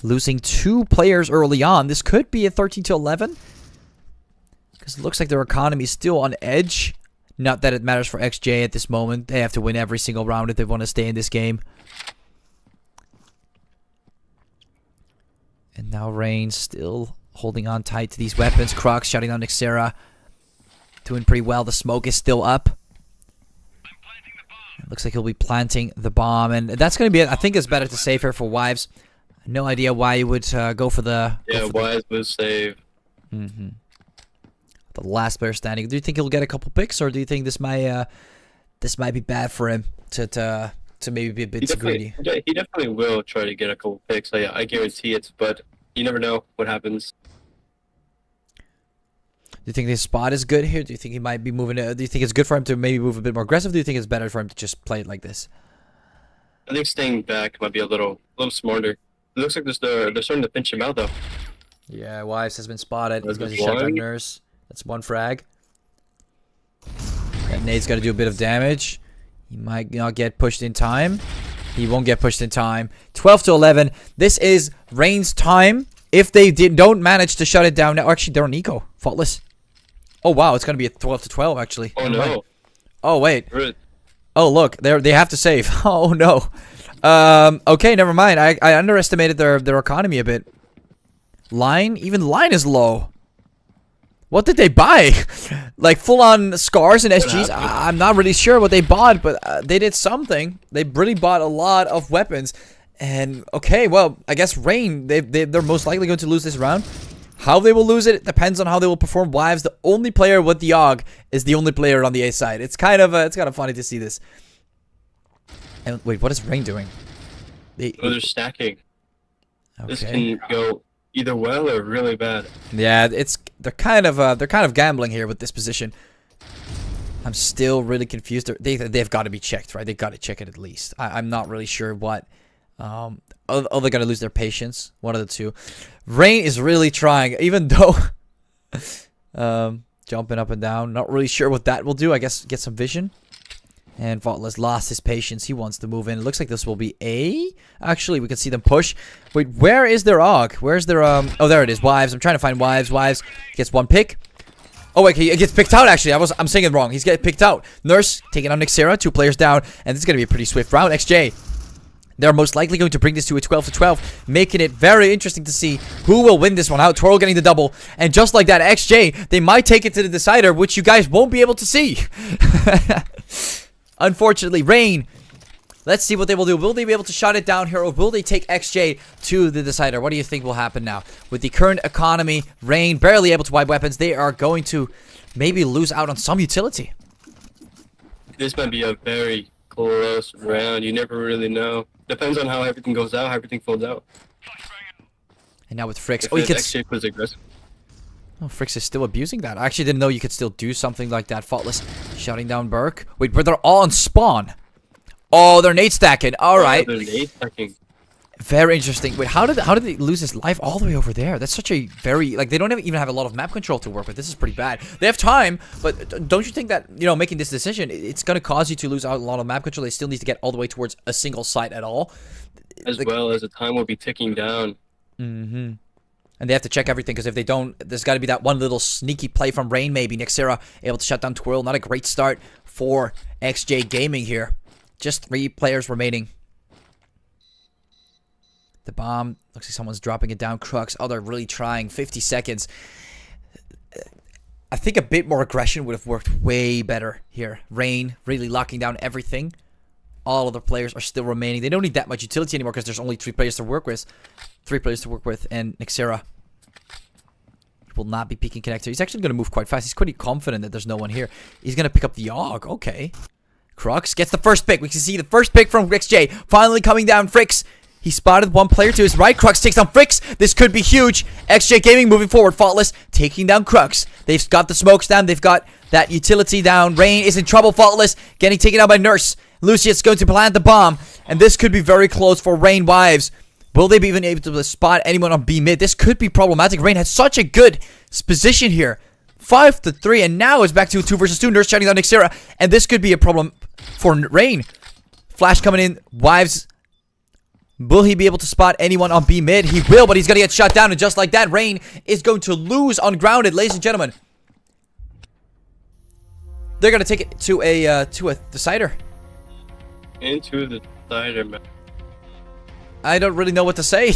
losing 2 players early on. This could be a 13-11, because it looks like their economy is still on edge. Not that it matters for XJ at this moment. They have to win every single round if they want to stay in this game. And now Rain still holding on tight to these weapons. Crux shutting down Nexera. Doing pretty well. The smoke is still up. It looks like he'll be planting the bomb. And that's going to be it. I think it's better to save here for Wives. No idea why you would go for the... Yeah, Wives would save. Mm-hmm. The last player standing. Do you think he'll get a couple picks, or do you think this might be bad for him to maybe be a bit too greedy? He definitely will try to get a couple picks. I guarantee it, but you never know what happens. Do you think his spot is good here? Do you think he might be moving? Do you think it's good for him to maybe move a bit more aggressive? Do you think it's better for him to just play it like this? I think staying back might be a little smarter. It looks like they're starting to pinch him out though. Yeah, Wives has been spotted. He's going to shut down Nurse. That's 1 frag. That nade's got to do a bit of damage. He might not get pushed in time. He won't get pushed in time. 12-11. This is Rain's time. If they don't manage to shut it down now, actually they're on eco, faultless. Oh wow, it's gonna be a 12-12 actually. Oh no. Oh wait. Really? Oh look, they have to save. Oh no. Okay, never mind. I underestimated their economy a bit. Line? Even line is low. What did they buy? Like full-on scars and SGs? I'm not really sure what they bought, but they did something. They really bought a lot of weapons. And, okay, well, I guess Rain, they're most likely going to lose this round. How they will lose it depends on how they will perform. Wives, the only player with the AUG is the only player on the A side. It's kind of funny to see this. And wait, what is Rain doing? They're stacking. Okay. This can go either well or really bad. Yeah, they're kind of gambling here with this position. I'm still really confused. They've got to be checked, right? They've got to check it at least. I'm not really sure what. Oh, they're gonna lose their patience. One of the two. Rain is really trying, even though jumping up and down. Not really sure what that will do. I guess get some vision. And Faultless lost his patience. He wants to move in. It looks like this will be A. Actually, we can see them push. Wait, where is their AUG? Where's their Oh, there it is. Wives. I'm trying to find Wives. Wives gets one pick. Oh wait, he gets picked out. Actually, I'm saying it wrong. He's getting picked out. Nurse taking on Nixera. 2 players down, and this is gonna be a pretty swift round. XJ. They're most likely going to bring this to a 12-12, making it very interesting to see who will win this one out. THOR getting the double, and just like that, XJ, they might take it to the decider, which you guys won't be able to see. Unfortunately, Rain, let's see what they will do. Will they be able to shut it down here, or will they take XJ to the decider? What do you think will happen now? With the current economy, Rain barely able to wipe weapons, they are going to maybe lose out on some utility. This might be a very close round. You never really know. Depends on how everything goes out, how everything folds out. And now with Frix. If Oh, he can. XJ was aggressive. Oh, Frix is still abusing that. I actually didn't know you could still do something like that. Faultless shutting down Burke. Wait, but they're all on spawn. Oh, they're nade stacking. All right. They're nade stacking. Very interesting. Wait, how did they lose his life all the way over there? That's such a very, like, they don't even have a lot of map control to work with. This is pretty bad. They have time, but don't you think that, you know, making this decision, it's going to cause you to lose out a lot of map control? They still need to get all the way towards a single site at all. As well as the time will be ticking down. Mm-hmm. And they have to check everything, because if they don't, there's got to be that one little sneaky play from Rain, maybe. Nixera able to shut down Twirl. Not a great start for XJ Gaming here. Just 3 players remaining. The bomb. Looks like someone's dropping it down. Crux. Oh, they're really trying. 50 seconds. I think a bit more aggression would have worked way better here. Rain really locking down everything. All of the players are still remaining. They don't need that much utility anymore because there's only 3 players to work with. 3 players to work with. And Nixera will not be peeking connector. He's actually going to move quite fast. He's pretty confident that there's no one here. He's going to pick up the AUG. Okay. Crux gets the first pick. We can see the first pick from XJ. Finally coming down. Frix. He spotted 1 player to his right. Crux takes down Frix. This could be huge. XJ Gaming moving forward. Faultless taking down Crux. They've got the smokes down. They've got that utility down. Rain is in trouble. Faultless getting taken out by Nurse. Lucius going to plant the bomb. And this could be very close for Rain Wives. Will they be even able to spot anyone on B mid? This could be problematic. Rain has such a good position here. 5-3. And now it's back to a 2 versus 2. Nurse shutting down Nixera. And this could be a problem for Rain. Flash coming in. Wives. Will he be able to spot anyone on B mid? He will, but he's going to get shut down. And just like that, Rain is going to lose ungrounded, ladies and gentlemen. They're going to take it to a decider. Into the decider, man. I don't really know what to say.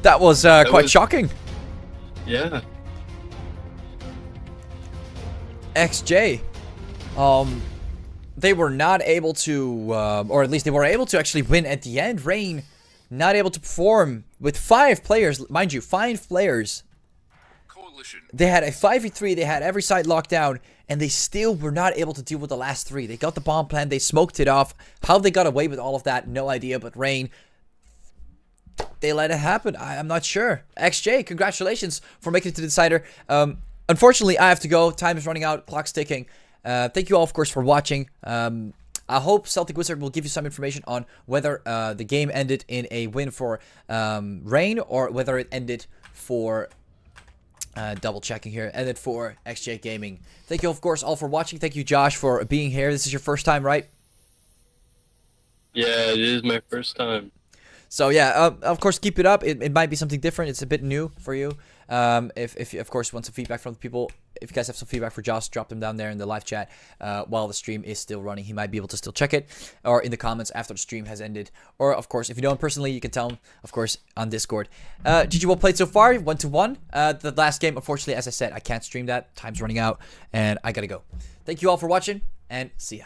That was quite shocking. Yeah. XJ. They were not able to, or at least they were able to actually win at the end. Rain not able to perform with 5 players, mind you, 5 players. Coalition. They had a 5v3, they had every side locked down, and they still were not able to deal with the last 3. They got the bomb plan, they smoked it off. How they got away with all of that, no idea, but Rain, they let it happen. I'm not sure. XJ, congratulations for making it to the decider. Unfortunately, I have to go. Time is running out, clock's ticking. Thank you all, of course, for watching. I hope Celtic Wizard will give you some information on whether the game ended in a win for Rain, or whether it ended for double checking here, ended for XJ Gaming. Thank you, of course, all for watching. Thank you, Josh, for being here. This is your first time, right? Yeah, it is my first time. So yeah, of course, keep it up. It might be something different. It's a bit new for you. If you, of course, want some feedback from the people, if you guys have some feedback for Josh, drop them down there in the live chat while the stream is still running. He might be able to still check it, or in the comments after the stream has ended. Or, of course, if you know him personally, you can tell him, of course, on Discord. GG, well played so far, 1-1. The last game, unfortunately, as I said, I can't stream that. Time's running out, and I gotta go. Thank you all for watching, and see ya.